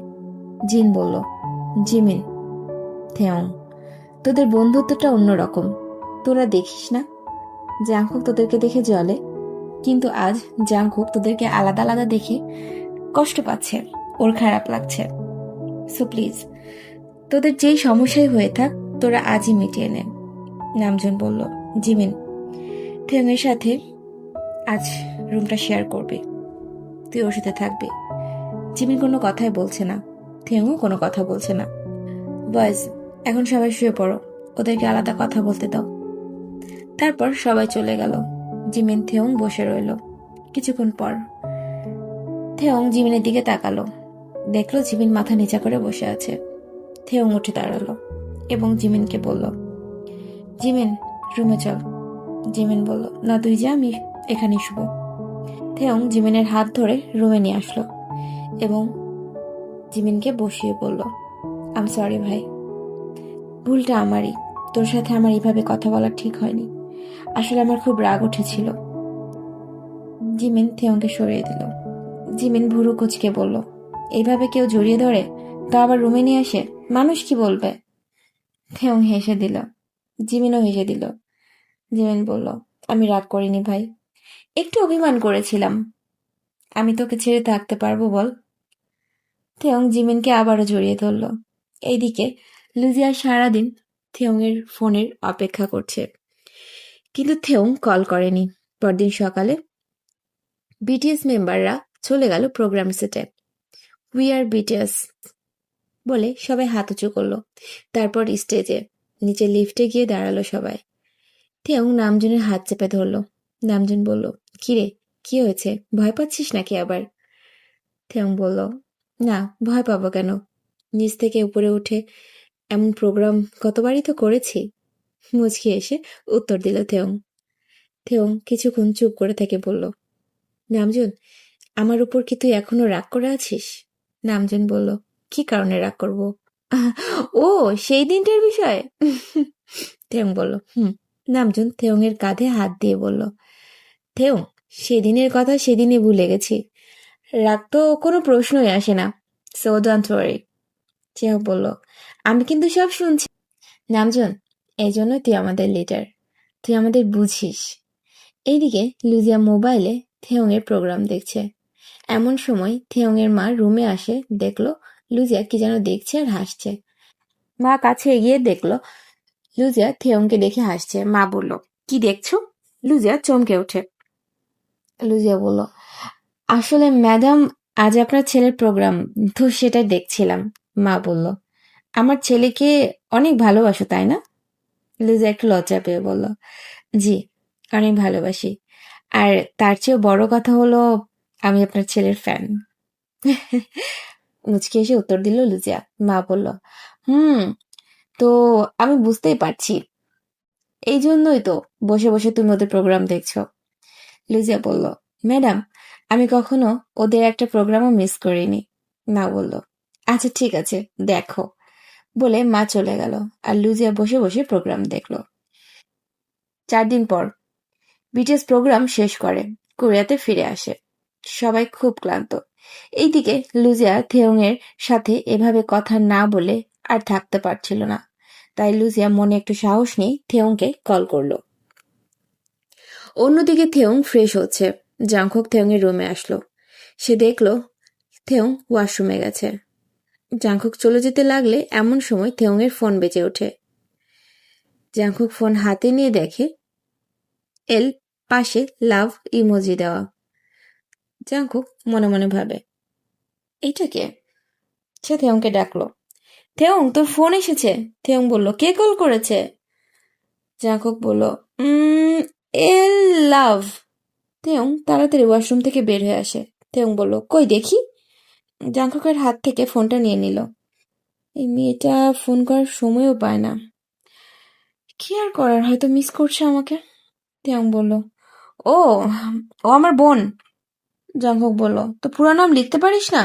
জিন বলল, জিমিন, থেওং, তোদের বন্ধুত্বটা অন্যরকম, তোরা দেখিস না জাংকুক তোদেরকে দেখে জ্বলে, কিন্তু আজ জাংকুক তোদেরকে আলাদা আলাদা দেখে কষ্ট পাচ্ছে, ওর খারাপ লাগছে। সো প্লিজ, তোদের যেই সমস্যাই হয়ে থাক তোরা আজই মিটিয়ে নে। নামজুন বলল, জিমিন, থেওংয়ের সাথে আজ রুমটা শেয়ার করবি, তুই ওর সাথে থাকবি। জিমিন কোনো কথাই বলছে না, থেওংও কোনো কথা বলছে না। বয়েজ, এখন সবাই শুয়ে পড়ো, ওদেরকে আলাদা কথা বলতে দাও। তারপর সবাই চলে গেল। জিমিন থেওং বসে রইল। কিছুক্ষণ পর থেওং জিমিনের দিকে তাকালো, দেখলো জিমিন মাথা নিচা করে বসে আছে। থেওং উঠে দাঁড়ালো এবং জিমিনকে বলল, জিমিন, রুমে চল। জিমিন বলল, না তুই যা, আমি এখানেই শুবো। থেওং জিমিনের হাত ধরে রুমে নিয়ে আসলো এবং জিমিনকে বসিয়ে বলল, আম সরি ভাই, ভুলটা আমারই, তোর সাথে আমার এইভাবে কথা বলা ঠিক হয়নি, আসলে আমার খুব রাগ উঠেছিল। জিমিন থেওংকে সরিয়ে দিল। জিমিন ভুরু কুচকে বলল, এইভাবে কেউ জড়িয়ে ধরে তা আবার রুমে নিয়ে আসে, মানুষ কি বলবে? থেওং হেসে দিল। জিমিনও হেসে দিল। জিমিন বলল, আমি রাগ করিনি ভাই, একটু অভিমান করেছিলাম। আমি তোকে ছেড়ে থাকতে পারবো বল? থেওং জিমিনকে আবারও জড়িয়ে ধরল। এইদিকে লুজিয়া সারাদিন থেওংয়ের ফোনের অপেক্ষা করছে, কিন্তু থেওং কল করেনি। পরদিন সকালে বিটিএস মেম্বাররা চলে গেল প্রোগ্রাম সেটে। উই আর বিটিএস বলে সবাই হাত উঁচু করলো। তারপর স্টেজে নিচে লিফটে গিয়ে দাঁড়ালো সবাই। থেওং নামজুনের হাত চেপে ধরলো। নামজুন বলল, কিরে, কি হয়েছে, ভয় পাচ্ছিস নাকি আবার? থেওং বলল, না, ভয় পাবো কেন, নিচ থেকে উপরে উঠে এমন প্রোগ্রাম কতবারই তো করেছি। মুচকি এসে উত্তর দিল থেওং। থেওং কিছুক্ষণ চুপ করে থেকে বলল, নামজুন, আমার উপর কি তুই এখনো রাগ করে আছিস? নামজুন বলল, কি কারণে রাগ করব? ও, সেই দিনটার বিষয়? থেওং বলল, নামজুন থেওং এর কাঁধে হাত দিয়ে বলল, থেওং, সেদিনের কথা সেদিনে ভুলে গেছি, রাগ তো কোনো প্রশ্নই আসে না, সো ডোন্ট ওয়ারি। চেহ বলল, আমি কিন্তু সব শুনছি। নামজন, এই জন্যই তুই আমাদের লিডার, তুই আমাদের বুঝিস। এইদিকে লুজিয়া মোবাইলে থেয়ংয়ের প্রোগ্রাম দেখছে। এমন সময় থেয়ংয়ের মা রুমে আসে, দেখলো লুজিয়া কি যেন দেখছে আর হাসছে। মা কাছে এগিয়ে দেখলো লুজিয়া থেয়ংকে দেখে হাসছে। মা বলল, কি দেখছো? লুজিয়া চমকে ওঠে। লুজিয়া বলল, আসলে ম্যাডাম, আজ আপনার ছেলের প্রোগ্রাম, তো সেটাই দেখছিলাম। মা বলল, আমার ছেলেকে অনেক ভালোবাসো তাই না? লুজিয়া একটু লজ্জা পেয়ে বলল, জি, অনেক ভালোবাসি। আর তার চেয়েও বড় কথা হলো আমি আপনার ছেলের ফ্যান। মুচকি এসে উত্তর দিল লুজিয়া। মা বলল, হুম, তো আমি বুঝতেই পারছি, এই জন্যই তো বসে বসে তুমি ওদের প্রোগ্রাম দেখছো। লুজিয়া বলল, ম্যাডাম, আমি কখনো ওদের একটা প্রোগ্রামও মিস করিনি। মা বলল, আচ্ছা ঠিক আছে, দেখো। বলে মা চলে গেল আর লুজিয়া বসে বসে প্রোগ্রাম দেখলো। 4 দিন পর বিটিএস প্রোগ্রাম শেষ করে কোরিয়াতে ফিরে আসে। সবাই খুব ক্লান্ত। এইদিকে লুজিয়া থেয়ংয়ের সাথে এভাবে কথা না বলে আর থাকতে পারছিল না। তাই লুজিয়া মনে একটু সাহস নিয়ে থেয়ংকে কল করলো। অন্যদিকে থেয়ং ফ্রেশ হচ্ছে। জাংকুক থেয়ংয়ের রুমে আসলো। সে দেখলো থেয়ং ওয়াশরুমে গেছে। জাংকুক চলে যেতে লাগলে এমন সময় থেয়ংয়ের ফোন বেজে ওঠে। জাংকুক ফোন হাতে নিয়ে দেখে এল পাশে লাভ ইমোজি দেওয়া। জাংকুক মনে মনে ভাবে, এইটা কে? সে থেয়ংকে ডাকলো, থেয়ং, তোর ফোন এসেছে। থেয়ং বলল, কে কল করেছে? জাংকুক বলল, এল লাভ। থেয়ং তাড়াতাড়ি ওয়াশরুম থেকে বের হয়ে আসে। থেয়ং বলল, কই দেখি। জাংকুকের হাত থেকে ফোনটা নিয়ে নিল। এই মেয়েটা ফোন করার সময়ও পায় না। কি আর করার, হয়তো মিস করছে আমাকে। থেয়ং বলল, ও ও আমার বোন। জাংকুক বলল, তো পুরো নাম লিখতে পারিস না?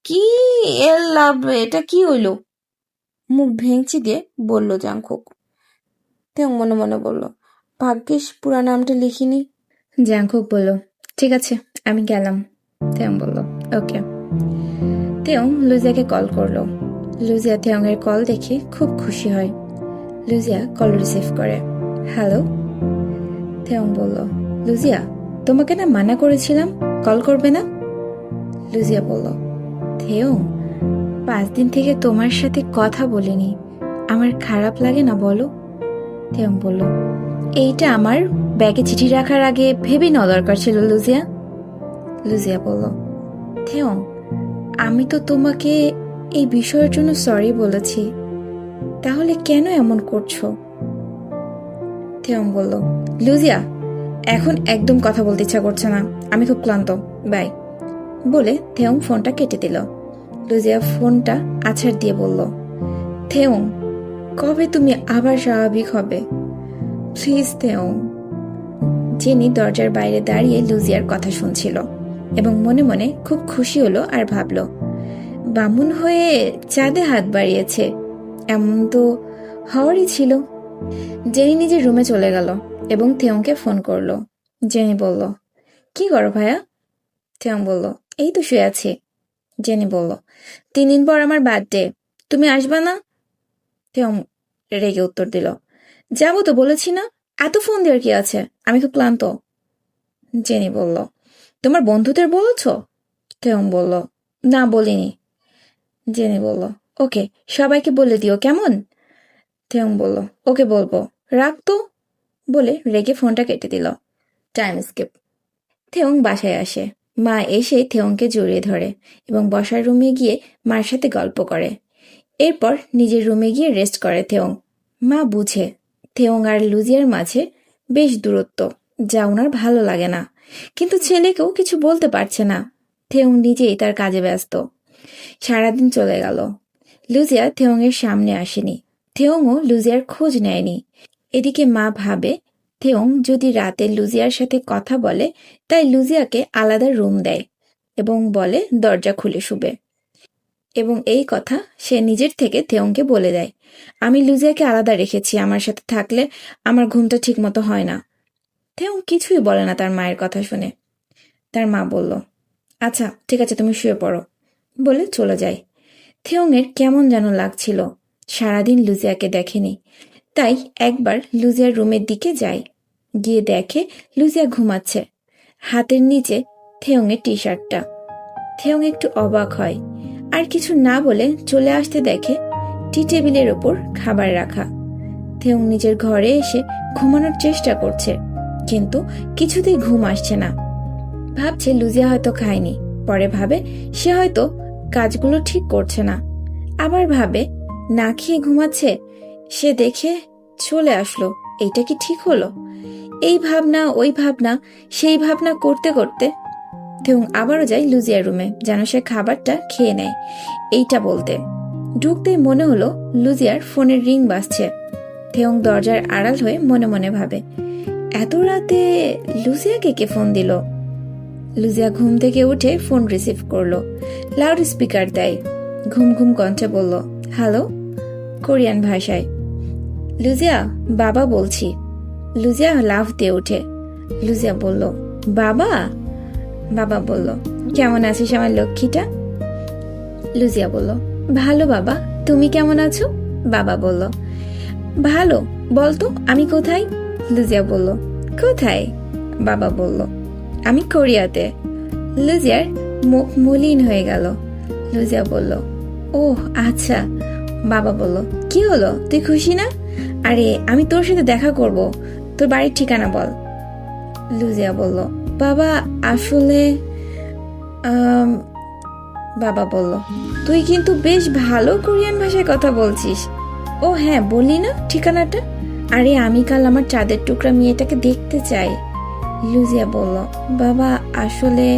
কি এল লাভ, এটা কি হইল? মুখ ভেঙচি দিয়ে বলল জাংকুক। থেয়ং মনে মনে বলল, ভাগ্যিস পুরা নামটা লিখিনি। জাংকুক বলল, ঠিক আছে, আমি গেলাম। থেয়ং বলল, ওকে। থেয়ং লুজিয়াকে কল করলো। লুজিয়া থেয়ংয়ের কল দেখে খুব খুশি হয়। লুজিয়া কল রিসিভ করে। হ্যালো। থেয়ং বলল, লুজিয়া, তোমাকে না মানা করেছিলাম কল করবে না? লুজিয়া বলল, থেয়ং, 5 দিন থেকে তোমার সাথে কথা বলিনি, আমার খারাপ লাগে না বলো? থেয়ং বলল, এইটা আমার ব্যাগে চিঠি রাখার আগে ভেবে নেওয়া দরকার ছিল লুজিয়া। লুজিয়া বলল, থেয়ং, আমি তো তোমাকে এই বিষয়ের জন্য সরি বলেছি, তাহলে কেন এমন করছো? থেয়ং বলল, লুজিয়া, এখন একদম কথা বলতে ইচ্ছা করছে না, আমি খুব ক্লান্ত, বাই। বলে থেয়ং ফোনটা কেটে দিল। লুজিয়া ফোনটা আছাড় দিয়ে বলল, থেয়ং, কবে তুমি আবার স্বাভাবিক হবে? প্লিজ থেয়ং। জেনি দরজার বাইরে দাঁড়িয়ে লুজিয়ার কথা শুনছিল এবং মনে মনে খুব খুশি হলো আর ভাবল, বামুন হয়ে চাঁদে হাত বাড়িয়েছে, এমন তো হওয়ারই ছিল। জেনি নিজের রুমে চলে গেল এবং থেয়ংকে ফোন করলো। জেনি বলল, কি করো ভাইয়া? থেয়ং বলল, এই তো শুয়ে আছি। জেনি বলল, 3 দিন পর আমার বার্থডে, তুমি আসবা না? থেয়ং রেগে উত্তর দিল, যাবো তো বলেছি না, এত ফোন দেওয়ার কি আছে, আমি খুব ক্লান্ত। জেনি বলল, তোমার বন্ধুদের বলেছ? থেয়ং বলল, না বলিনি। জেনি বলল, ওকে, সবাইকে বলে দিও কেমন? থেয়ং বলল, ওকে বলবো, রাখ তো। বলে রেগে ফোনটা কেটে দিল। Time skip. থেয়ং বাসায় আসে। মা এসে থেয়ংকে জড়িয়ে ধরে এবং বসার রুমে গিয়ে মার সাথে গল্প করে। এরপর নিজের রুমে গিয়ে রেস্ট করে থেয়ং। মা বুঝে থেয়ং আর লুজিয়ার মাঝে বেশ দূরত্ব, যা ওনার ভালো লাগে না, কিন্তু ছেলেকেও কিছু বলতে পারছে না। থেয়ং নিজেই তার কাজে ব্যস্ত। সারাদিন চলে গেল। লুজিয়া থেয়ংয়ের সামনে আসেনি। থেয়ংও লুজিয়ার খোঁজ নেয়নি। এদিকে মা ভাবে থেয়ং যদি রাতে লুজিয়ার সাথে কথা বলে তাই লুজিয়াকে আলাদা রুম দেয় এবং বলে দরজা খুলে শুবে। এবং এই কথা সে নিজের থেকে থেয়ংকে বলে দেয়, আমি লুজিয়াকে আলাদা রেখেছি, আমার সাথে থাকলে আমার ঘুমটা ঠিক মতো হয় না। থেয়ং কিছুই বলে না তার মায়ের কথা শুনে। তার মা বলল, আচ্ছা ঠিক আছে, তুমি শুয়ে পড়ো বলে চলে যায়। থেওংয়ের কেমন যেন লাগছিল, সারাদিন লুজিয়াকে দেখেনি। তাই একবার লুজিয়ার রুমের দিকে যায়, গিয়ে দেখে লুজিয়া ঘুমাচ্ছে, হাতের নিচে থেওংয়ের টি শার্টটা। থেওং একটু অবাক হয়, আর কিছু না বলে চলে আসতে দেখে টি টেবিলের ওপর খাবার রাখা। থেওং নিজের ঘরে এসে ঘুমানোর চেষ্টা করছে, কিন্তু কিছুতেই ঘুম আসছে না। ভাবছে লুজিয়া হয়তো খায়নি, পরে ভাবে সে হয়তো কাজগুলো ঠিক করছে না, আবার ভাবে না খেয়ে ঘুমাচ্ছে। সে দেখে চলে আসলো, এইটা কি ঠিক হলো? এই ভাবনা ওই ভাবনা, সেই ভাবনা করতে করতে থেউং আবারও যায় লুজিয়ার রুমে, যেন সে খাবারটা খেয়ে নেয়। এইটা বলতে ঢুকতেই মনে হলো লুজিয়ার ফোনের রিং বাজছে। থেউং দরজার আড়াল হয়ে মনে মনে ভাবে, এত রাতে লুজিয়াকে কে ফোন দিল? লুজিয়া ঘুম থেকে উঠে ফোন রিসিভ করলো, লাউড স্পিকার দেয়, ঘুম ঘুম কণ্ঠে বলল, হ্যালো, কোরিয়ান ভাষায়। লুজিয়া, বাবা বলছি। লুজিয়া লাফ দিয়ে উঠে। লুজিয়া বলল, বাবা? বাবা বলল, কেমন আছিস আমার লক্ষ্মীটা? লুজিয়া বলল, ভালো বাবা, তুমি কেমন আছো? বাবা বলল, ভালো, বলতো আমি কোথায়? লুজিয়া বলল, কোথায়? বাবা বলল, আমি কোরিয়াতে। লুজিয়ার মুখ মলিন হয়ে গেল। লুজিয়া বলল, ওহ আচ্ছা। বাবা বলল, কি হলো, তুই খুশি না? আরে আমি তোর সাথে দেখা করব, তোর বাড়ির ঠিকানা বল। লুজিয়া বলল, বাবা আসলে বাবা বলল, তুই কিন্তু বেশ ভালো কোরিয়ান ভাষায় কথা বলছিস। ও হ্যাঁ, বললি না ঠিকানাটা? আরে আমি কাল আমার চাঁদের টুকরা মেয়েটাকে দেখতে চাই। লুজিয়া বলল, বাবা আসলে।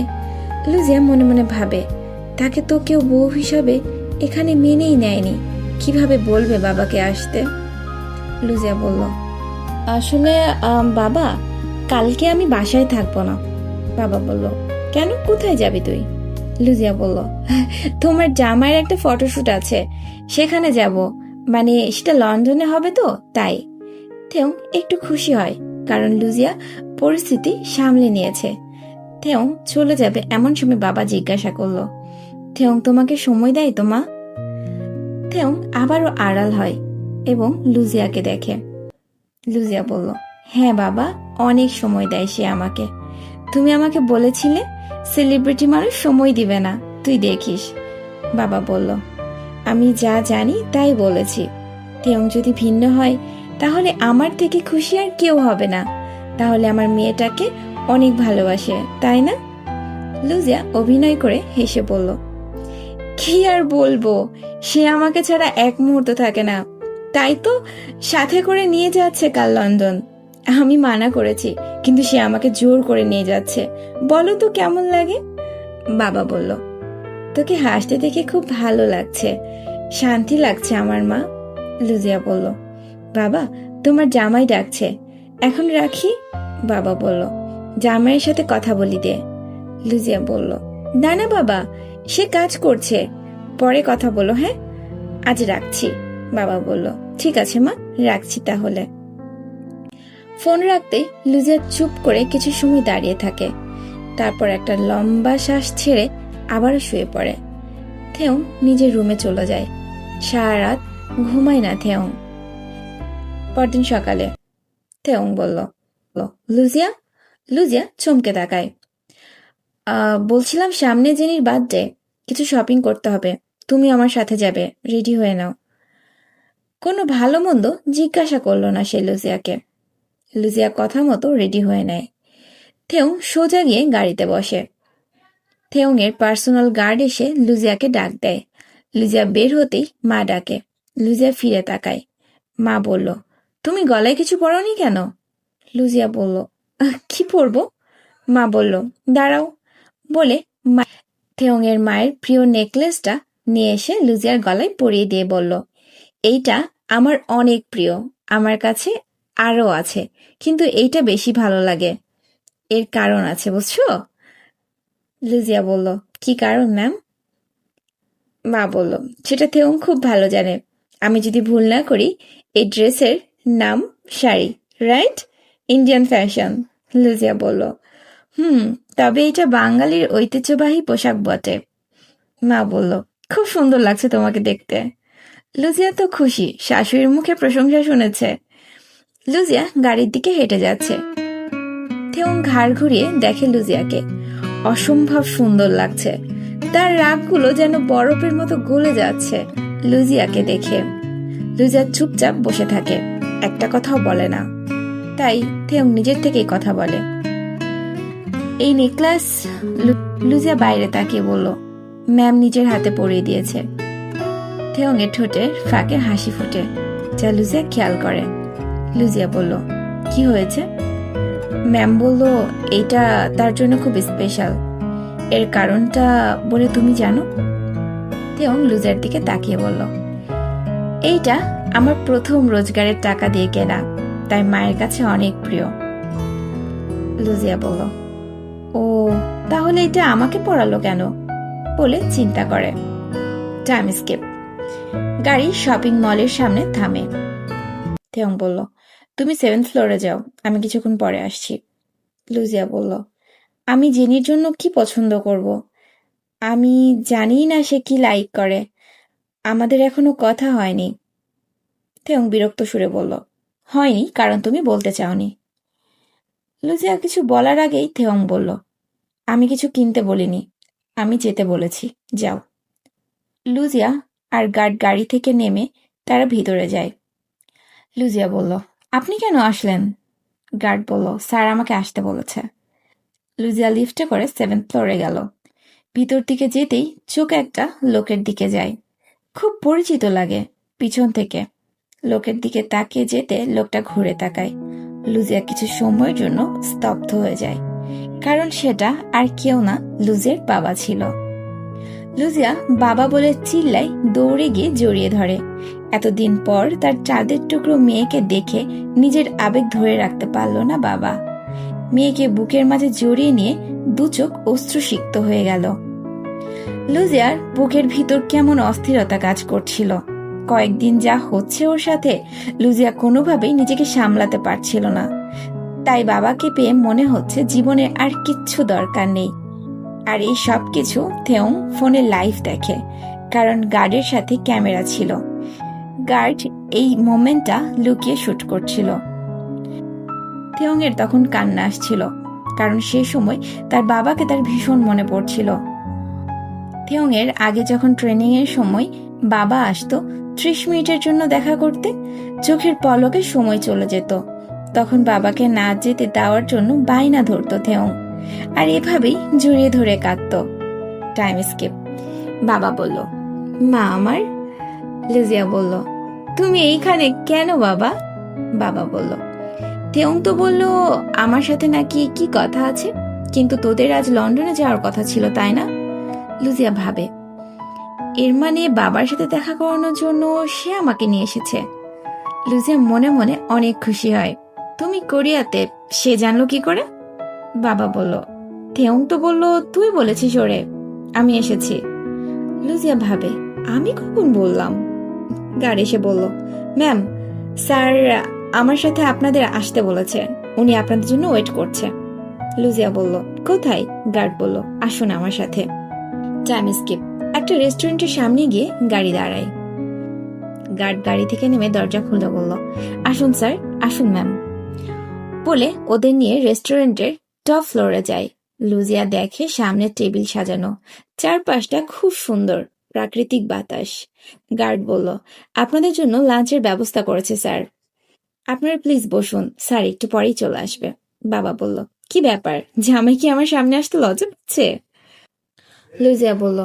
লুজিয়া মনে মনে ভাবে, তাকে তো কেউ বউ হিসাবে এখানে মেনেই নেয়নি, কিভাবে বলবে বাবাকে আসতে? লুজিয়া বলল, আসলে বাবা, কালকে আমি বাসায় থাকবো না। বাবা বলল, কেন, কোথায় যাবি তুই? লুজিয়া বলল, তোমার জামাইয়ের একটা ফটোশুট আছে, সেখানে যাব, মানে সেটা লন্ডনে হবে তো তাই। থেউং একটু খুশি হয়, কারণ লুজিয়া পরিস্থিতি সামলে নিয়েছে। থেউং চলে যাবে এমন সময় বাবা জিজ্ঞাসা করলো, থেউং তোমাকে সময় দেয় তো মা? থেউং আবারও আড়াল হয় এবং লুজিয়াকে দেখে। লুজিয়া বলল, হ্যাঁ বাবা, অনেক সময় দেয় সে আমাকে। তুমি আমাকে বলেছিলে সেলিব্রিটি মানুষ সময় দিবে না, তুই দেখিস। বাবা বলল, আমি যা জানি তাই বলেছি। থেউং যদি ভিন্ন হয় তাহলে আমার থেকে খুশি আর কেউ হবে না, তাহলে আমার মেয়েটাকে অনেক ভালোবাসে, তাই না? লুজিয়া অভিনয় করে হেসে বলল, কি আর বলবো, সে আমাকে ছাড়া এক মুহূর্ত থাকে না, তাই তো সাথে করে নিয়ে যাচ্ছে কাল লন্ডন। আমি মানা করেছি, কিন্তু সে আমাকে জোর করে নিয়ে যাচ্ছে। বলো তো কেমন লাগে? বাবা বলল, তোকে হাসতে দেখে খুব ভালো লাগছে, শান্তি লাগছে আমার মা। লুজিয়া বলল, বাবা তোমার জামাই ডাকছে, এখন রাখি। বাবা বলল, জামাইয়ের সাথে কথা বলি দে। লুজিয়া বলল, না না বাবা, সে কাজ করছে, পরে কথা বলো, হ্যাঁ আজ রাখছি। বাবা বলল, ঠিক আছে মা, রাখছি তাহলে। ফোন রাখতে লুজিয়া চুপ করে কিছু সময় দাঁড়িয়ে থাকে, তারপর একটা লম্বা শ্বাস ছেড়ে আবারও শুয়ে পড়ে। থেউং নিজের রুমে চলে যায়, সারা রাত ঘুমায় না থেউং। পরদিন সকালে থেউং বলল, লুজিয়া? লুজিয়া চমকে তাকায়। বলছিলাম সামনে জেনির বার্থডে, কিছু শপিং করতে হবে, তুমি আমার সাথে যাবে, রেডি হয়ে নাও। কোনো ভালো মন্দ জিজ্ঞাসা করলো না সে লুজিয়াকে। লুজিয়া কথা মতো রেডি হয়ে নেয়। থেউং সোজা গিয়ে গাড়িতে বসে। থেউংয়ের পার্সোনাল গার্ড এসে লুজিয়াকে ডাক দেয়। লুজিয়া বের হতেই মা ডাকে। লুজিয়া ফিরে তাকায়। মা বলল, তুমি গলায় কিছু পরোনি কেন? লুজিয়া বলল, কি পরবো? মা বলল, দাঁড়াও, বলে থেউংয়ের মায়ের প্রিয় নেকলেসটা নিয়ে এসে লুজিয়ার গলায় পরিয়ে দিয়ে বলল, এইটা আমার অনেক প্রিয়, আমার কাছে আরও আছে, কিন্তু এইটা বেশি ভালো লাগে। এর কারণ আছে, বুঝছো? লুজিয়া বলল, কি কারণ ম্যাম? মা বলল, সেটা থেউং খুব ভালো জানে। আমি যদি ভুল না করি, এই ড্রেসের নাম sari, right? Indian fashion. Luzia বলল, তবে এটা বাঙালির ঐতিহ্যবাহী পোশাক বটে। মা বলল, খুব সুন্দর লাগছে তোমাকে দেখতে। লুজিয়া তো খুশি, শাশুড়ির মুখে প্রশংসা শুনেছে। লুজিয়া গাড়ির দিকে হেঁটে যাচ্ছে। থেউং ঘাড় ঘুরিয়ে দেখে লুজিয়াকে। অসম্ভব সুন্দর লাগছে, তার রাগগুলো যেন বরফের মতো গলে যাচ্ছে লুজিয়াকে দেখে। লুজিয়া চুপচাপ বসে থাকে, একটা কথাও বলে না। তাই থেউং নিজের থেকেই কথা বলে, এই নেকলেস। লুজিয়া বাইরে তাকিয়ে বলল, ম্যাম নিজের হাতে পরিয়ে দিয়েছে। থেউং এর ঠোঁটে ফাঁকে হাসি ফোটে, যা লুজিয়া খেয়াল করে। লুজিয়া বলল, কি হয়েছে? ম্যাম বলল এটা তার জন্য খুব স্পেশাল। এর কারণটা বলে তুমি জানো? থেউং লুজিয়ার দিকে তাকিয়ে বলল, এইটা আমার প্রথম রোজগারের টাকা দিয়ে কেনা, তাই মায়ের কাছে অনেক প্রিয়। লুজিয়া বলল, ও তাহলে এটা আমাকে পড়ালো কেন বলে চিন্তা করে। Time skip. গাড়ি শপিং মলের সামনে থামে। থেউং বলল, তুমি 7th ফ্লোরে যাও, আমি কিছুক্ষণ পরে আসছি। লুজিয়া বলল, আমি জেনির জন্য কি পছন্দ করব? আমি জানি না সে কি লাইক করে, আমাদের এখনো কথা হয়নি। থেউং বিরক্ত সুরে বলল, হয়নি কারণ তুমি বলতে চাওনি। লুজিয়া কিছু বলার আগেই থেউং বলল, আমি কিছু কিনতে বলিনি, আমি যেতে বলেছি, যাও। লুজিয়া আর গার্ড গাড়ি থেকে নেমে তারা ভিতরে যায়। লুজিয়া বলল, আপনি কেন আসলেন? গার্ড বলল, স্যার আমাকে আসতে বলেছে। লুজিয়া লিফটে করে 7th ফ্লোরে গেল। ভিতর দিকে যেতেই চোখ একটা লোকের দিকে যায়, খুব পরিচিত লাগে। পিছন থেকে লোকের দিকে তাকিয়ে যেতে লোকটা ঘুরে তাকায়। লুজিয়া কিছু সময়ের জন্য স্তব্ধ হয়ে যায়, কারণ সেটা আর কেউ না, লুজিয়ার বাবা ছিল। লুজিয়া বাবা বলে চিল্লায়, দৌড়ে গিয়ে জড়িয়ে ধরে। এতদিন পর তার চাঁদের টুকরো মেয়েকে দেখে নিজের আবেগ ধরে রাখতে পারল না বাবা। মেয়েকে বুকের মাঝে জড়িয়ে নিয়ে দু চোখ অশ্রুসিক্ত হয়ে গেল। লুজিয়ার বুকের ভিতর কেমন অস্থিরতা কাজ করছিল। কয়েকদিন যা হচ্ছে ওর সাথে, লুজিয়া কোনোভাবেই নিজেকে সামলাতে পারছিল না। তাই বাবাকে পেয়ে মনে হচ্ছে জীবনে আর কিচ্ছু দরকার নেই। আর এই সব কিছু থেউং ফোনে লাইভ দেখে, কারণ গার্ডের সাথে ক্যামেরা ছিল। গার্ড এই মোমেন্টটা লুকিয়ে শুট করছিল। থেউং এর তখন কান্না আসছিল, কারণ সেই সময় তার বাবাকে তার ভীষণ মনে পড়ছিল। থেউং এর আগে যখন ট্রেনিং এর সময় বাবা আসতো 30 মিনিটের জন্য দেখা করতে, চোখের পলকে সময় চলে যেত। তখন বাবাকে না যেতে দেওয়ার জন্য বায়না ধরতো থেউং, আর এভাবেই জড়িয়ে ধরে কাঁদত। Time skip. বাবা বলল, মা আমার। লুজিয়া বলল, তুমি এইখানে কেন বাবা? বাবা বলল, থেউং তো বলল আমার সাথে নাকি কি কথা আছে, কিন্তু তোদের আজ লন্ডনে যাওয়ার কথা ছিল, তাই না? লুজিয়া ভাবে, এর মানে বাবার সাথে দেখা করানোর জন্য সে আমাকে নিয়ে এসেছে। লুজিয়া মনে মনে অনেক খুশি হয়। তুমি কোরিয়াতে, সে জানলো কি করে? বাবা বলল, থেউং তো বলল তুই বলেছিস ওরে, আমি এসেছি। লুজিয়া ভাবে, আমি কখন বললাম? গার্ড এসে বলল, ম্যাম, স্যার আমার সাথে আপনাদের আসতে বলেছে, উনি আপনাদের জন্য ওয়েট করছে। লুজিয়া বলল, কোথায়? গার্ড বলল, আসুন আমার সাথে। Time skip. একটা রেস্টুরেন্টের সামনে গিয়ে গাড়ি দাঁড়ায়। গার্ড গাড়ি থেকে নেমে দরজা খুলে বলল, আসুন স্যার, আসুন ম্যাম, বলে ওদের নিয়ে রেস্টুরেন্টের টপ ফ্লোরে যায়। লুজিয়া দেখে সামনে টেবিল সাজানো, চারপাশটা খুব সুন্দর, প্রাকৃতিক বাতাস। গার্ড বলল, আপনাদের জন্য লাঞ্চের ব্যবস্থা করেছে স্যার, আপনারা প্লিজ বসুন, স্যার একটু পরেই চলে আসবে। বাবা বলল, কি ব্যাপার, জামাই কি আমার সামনে আসতে লজ্জা পাচ্ছে? লুজিয়া বলল,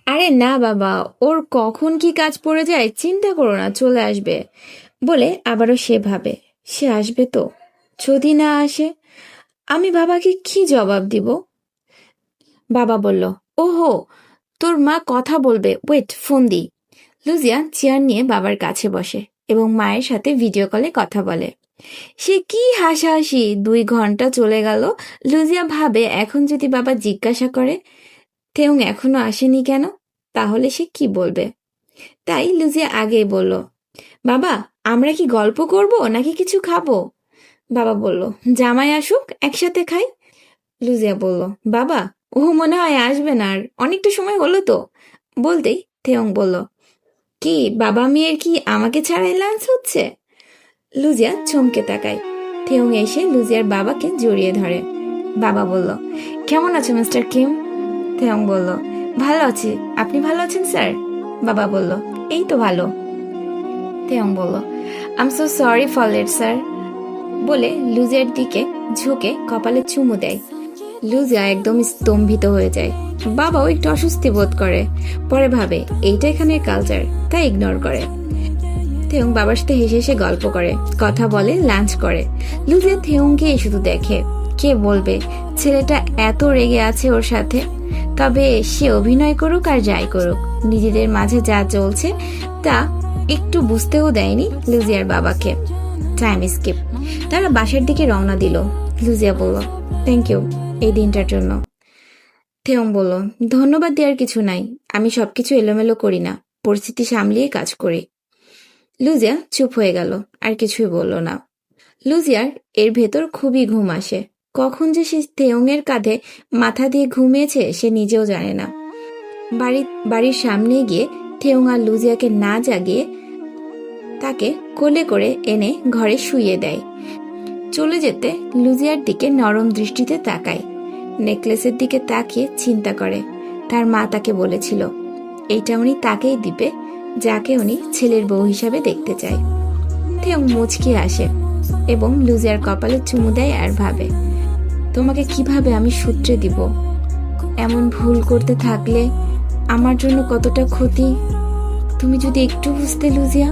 আরে না বাবা, ওর কখন কি কাজ পড়ে যায় চিন্তা করো না, চলে আসবে। বলে আবারও সে ভাবে, সে আসবে তো, যদি না আসে আমি বাবাকে কি জবাব দিব? বাবা বলল, ওহো, তোর মা কথা বলবে, ওয়েট, ফোন দি। লুজিয়া চেয়ার নিয়ে বাবার কাছে বসে এবং মায়ের সাথে ভিডিও কলে কথা বলে। সে কি হাসাহাসি, 2 ঘন্টা চলে গেল। লুজিয়া ভাবে, এখন যদি বাবা জিজ্ঞাসা করে থেউং এখনো আসেনি কেন, তাহলে সে কি বলবে। তাই লুজিয়া আগেই বলল, বাবা আমরা কি গল্প করব নাকি কিছু খাবো? বাবা বলল, জামাই আসুক একসাথে খাই। লুজিয়া বলল, বাবা, ও মনে হয় আসবে না, আর অনেকটা সময় হলো তো। বলতেই থেয়ং বলল, কি বাবা মেয়ের কি আমাকে ছাড়াই লাঞ্চ হচ্ছে? লুজিয়া চমকে তাকায়। থেয়ং এসে লুজিয়ার বাবাকে জড়িয়ে ধরে। বাবা বলল, কেমন আছো মিস্টার কিম? থেয়ং বলল, ভালো আছি, আপনি ভালো আছেন স্যার? বাবা বলল, এই তো ভালো। থেয়ং বলল, I am so sorry for late sir, বলে লুজিয়ার দিকে ঝুঁকে কপালে চুমু দেয়। লুজিয়া একদম স্তম্ভিত হয়ে যায়। বাবাও একটু অস্বস্তি বোধ করে, পরে ভাবে এইটা এখানের কালচার, তাই ইগনোর করে। থেয়ং বাবার সাথে হেসে হেসে গল্প করে, কথা বলে, লাঞ্চ করে। লুজিয়া থেয়ংকে শুধু দেখে। কে বলবে ছেলেটা এত রেগে আছে ওর সাথে? তবে সে অভিনয় করুক আর যাই করুক, নিজেদের মাঝে যা চলছে তা একটু বুঝতেও দেয়নি লুজিয়ার বাবাকে। Time skip. তারা বাসার দিকে রওনা দিল। লুজিয়া বলল, থ্যাংক ইউ এই দিনটার জন্য। থেয়ং বলল, ধন্যবাদ দেওয়ার কিছু নাই, আমি সবকিছু এলোমেলো করি না, পরিস্থিতি সামলিয়ে কাজ করি। লুজিয়া চুপ হয়ে গেল, আর কিছুই বলল না। লুজিয়ার এর ভেতর খুবই ঘুম আসে। কখন যে সে থেয়ংয়ের কাঁধে মাথা দিয়ে ঘুমিয়েছে সে নিজেও জানে না। বাড়ির সামনে গিয়ে থেয়ং আর লুজিয়াকে না জাগিয়ে তাকে কোলে করে এনে ঘরে শুইয়ে দেয়। চলে যেতে লুজিয়ার দিকে নরম দৃষ্টিতে তাকায়। নেকলেসের দিকে তাকিয়ে চিন্তা করে, তার মা তাকে বলেছিল এইটা উনি তাকেই দিবে যাকে উনি ছেলের বউ হিসাবে দেখতে চায়। থেয়ং মুচকি আসে এবং লুজিয়ার কপালে চুমু দেয় আর ভাবে, তোমাকে কিভাবে আমি সূত্রে দিব? এমন ভুল করতে থাকলে আমার জন্য কতটা ক্ষতি তুমি যদি একটু বুঝতে লুজিয়া।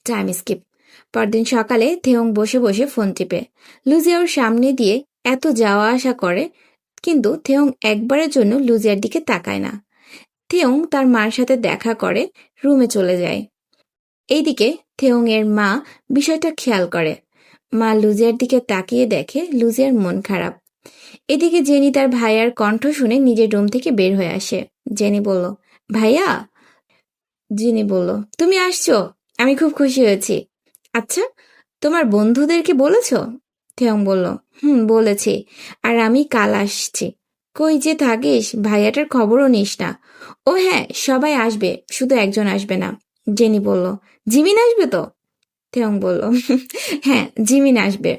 Time skip. পরদিন সকালে থেয়ং বসে বসে ফোন টিপে। লুজিয়া ওর সামনে দিয়ে এত যাওয়া আসা করে, কিন্তু থেয়ং একবারের জন্য লুজিয়ার দিকে তাকায় না। থেয়ং তার মার সাথে দেখা করে রুমে চলে যায়। এইদিকে থেয়ং এর মা বিষয়টা খেয়াল করে। মা লুজিয়ার দিকে তাকিয়ে দেখে লুজিয়ার মন খারাপ। এদিকে জেনি তার ভাইয়ার কণ্ঠ শুনে নিজের রুম থেকে বের হয়ে আসে। জেনি বলল, ভাইয়া? জিনি বলল, তুমি আসছো, আমি খুব খুশি হয়েছি। আচ্ছা, তোমার বন্ধুদেরকে বলেছ? থেয়ং বলল, বলেছি, আর আমি কাল আসছি। কই যে থাকিস, ভাইয়াটার খবরও নিস না। ও হ্যাঁ, সবাই আসবে, শুধু একজন আসবে না। জেনি বলল, জিমিন আসবে তো? থেয়ং বলল, হ্যাঁ, জিমিন আসবে।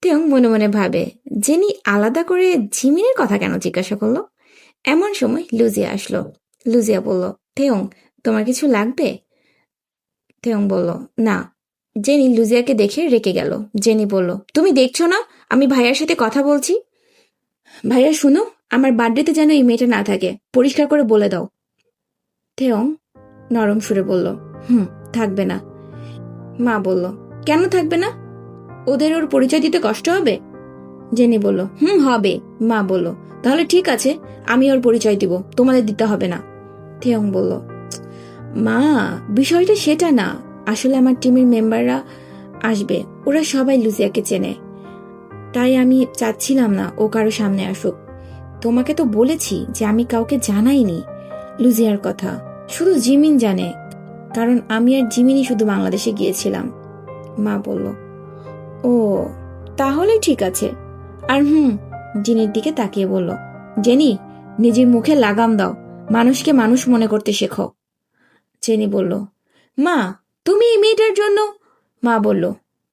থেয়ং মনে মনে ভাবে, জেনি আলাদা করে জিমিনের কথা কেন জিজ্ঞাসা করলো? এমন সময় লুজিয়া আসলো। লুজিয়া বলল, থেয়ং, তোমার কিছু লাগবে? থেয়ং বলল, না। জেনি লুজিয়াকে দেখে রেগে গেল। জেনি বলল, তুমি দেখছো না আমি ভাইয়ার সাথে কথা বলছি? ভাইয়া শুনো, আমার বার্থডেতে যেন এই মেয়েটা না থাকে, পরিষ্কার করে বলে দাও। থেয়ং নরম সুরে বলল, থাকবে না। মা বলল, কেন থাকবে না? ওদের ওর পরিচয় দিতে কষ্ট হবে? জেনি বলল, হবে। মা বলল, তাহলে ঠিক আছে, আমি ওর পরিচয় দিব, তোমাদের দিতে হবে না। থেয়ং বলল, মা, বিষয়টা সেটা না, আসলে আমার টিমের মেম্বাররা আসবে, ওরা সবাই লুজিয়াকে চেনে, তাই আমি চাচ্ছিলাম না ও কারো সামনে আসুক। তোমাকে তো বলেছি যে আমি কাউকে জানাইনি লুজিয়ার কথা, শুধু জিমিন জানে, কারণ আমি আর জিমিনই শুধু বাংলাদেশে গিয়েছিলাম। মা বলল, ও তাহলে ঠিক আছে। আর জিনির দিকে তাকিয়ে বলল, জেনি, নিজের মুখে লাগাম দাও, মানুষকে মানুষ মনে করতে শেখো। জেনি বলল, মা, তুমি এই মেয়েটার জন্য। মা বলল,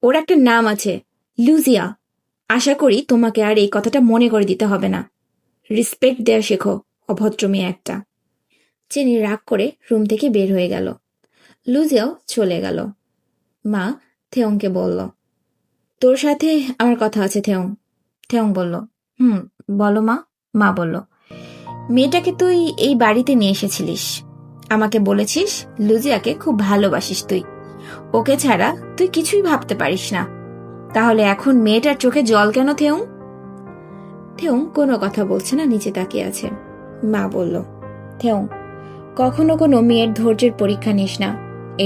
ওর একটা নাম আছে, লুজিয়া। আশা করি তোমাকে আর এই কথাটা মনে করে দিতে হবে না। রেসপেক্ট দেয়া শেখো, অভদ্র মেয়ে একটা। জেনি রাগ করে রুম থেকে বের হয়ে গেল। লুজিয়াও চলে গেল। মা থেয়ংকে বলল, তোর সাথে আমার কথা আছে থেয়ং। থেয়ং বলল, বলো মা। মা বলল, মেয়েটাকে তুই এই বাড়িতে নিয়ে এসেছিলিস, আমাকে বলেছিস লুজিয়াকে খুব ভালোবাসিস তুই, ওকে ছাড়া তুই কিছুই ভাবতে পারিস না, তাহলে এখন মেয়েটার চোখে জল কেন থেয়ং? থেয়ং কোনো কথা বলছে না, নিচে তাকিয়ে আছে। মা বলল, থেয়ং, কখনো কোনো মেয়ের ধৈর্যের পরীক্ষা নিস না,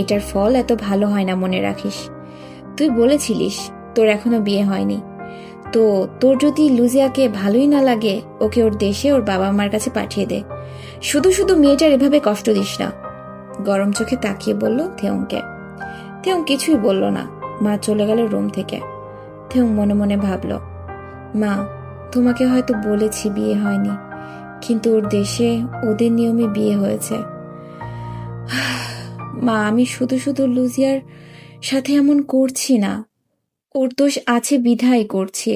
এটার ফল এত ভালো হয় না, মনে রাখিস। তুই বলেছিলিস তোর এখনো বিয়ে হয়নি, তো তোর যদি লুজিয়াকে ভালোই না লাগে, ওকে ওর দেশে ওর বাবা মার কাছে পাঠিয়ে দে, শুধু শুধু মেয়েটার এভাবে কষ্ট দিস না। গরম চোখে তাকিয়ে বলল থেয়ংকে। থেয়ং কিছুই বলল না। মা চলে গেল রুম থেকে। থেয়ং মনে মনে ভাবল, মা, তোমাকে হয়তো বলেছি বিয়ে হয়নি, কিন্তু ওর দেশে ওদের নিয়মে বিয়ে হয়েছে। মা, আমি শুধু শুধু লুজিয়ার সাথে এমন করছি না, ওর দোষ আছে বিধায় করছি।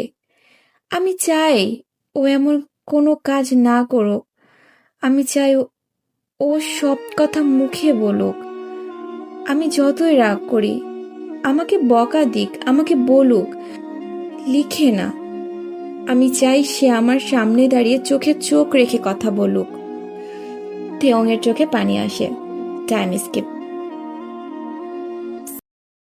আমি চাই ও এমন কোনো কাজ না করুক। আমি চাই ও সব কথা মুখে বলুক। আমি যতই রাগ করি, আমাকে বকা দিক, আমাকে বলুক, লিখে না। আমি চাই সে আমার সামনে দাঁড়িয়ে চোখে চোখ রেখে কথা বলুক। তেয়ংয়ের চোখে পানি আসে। Time skip.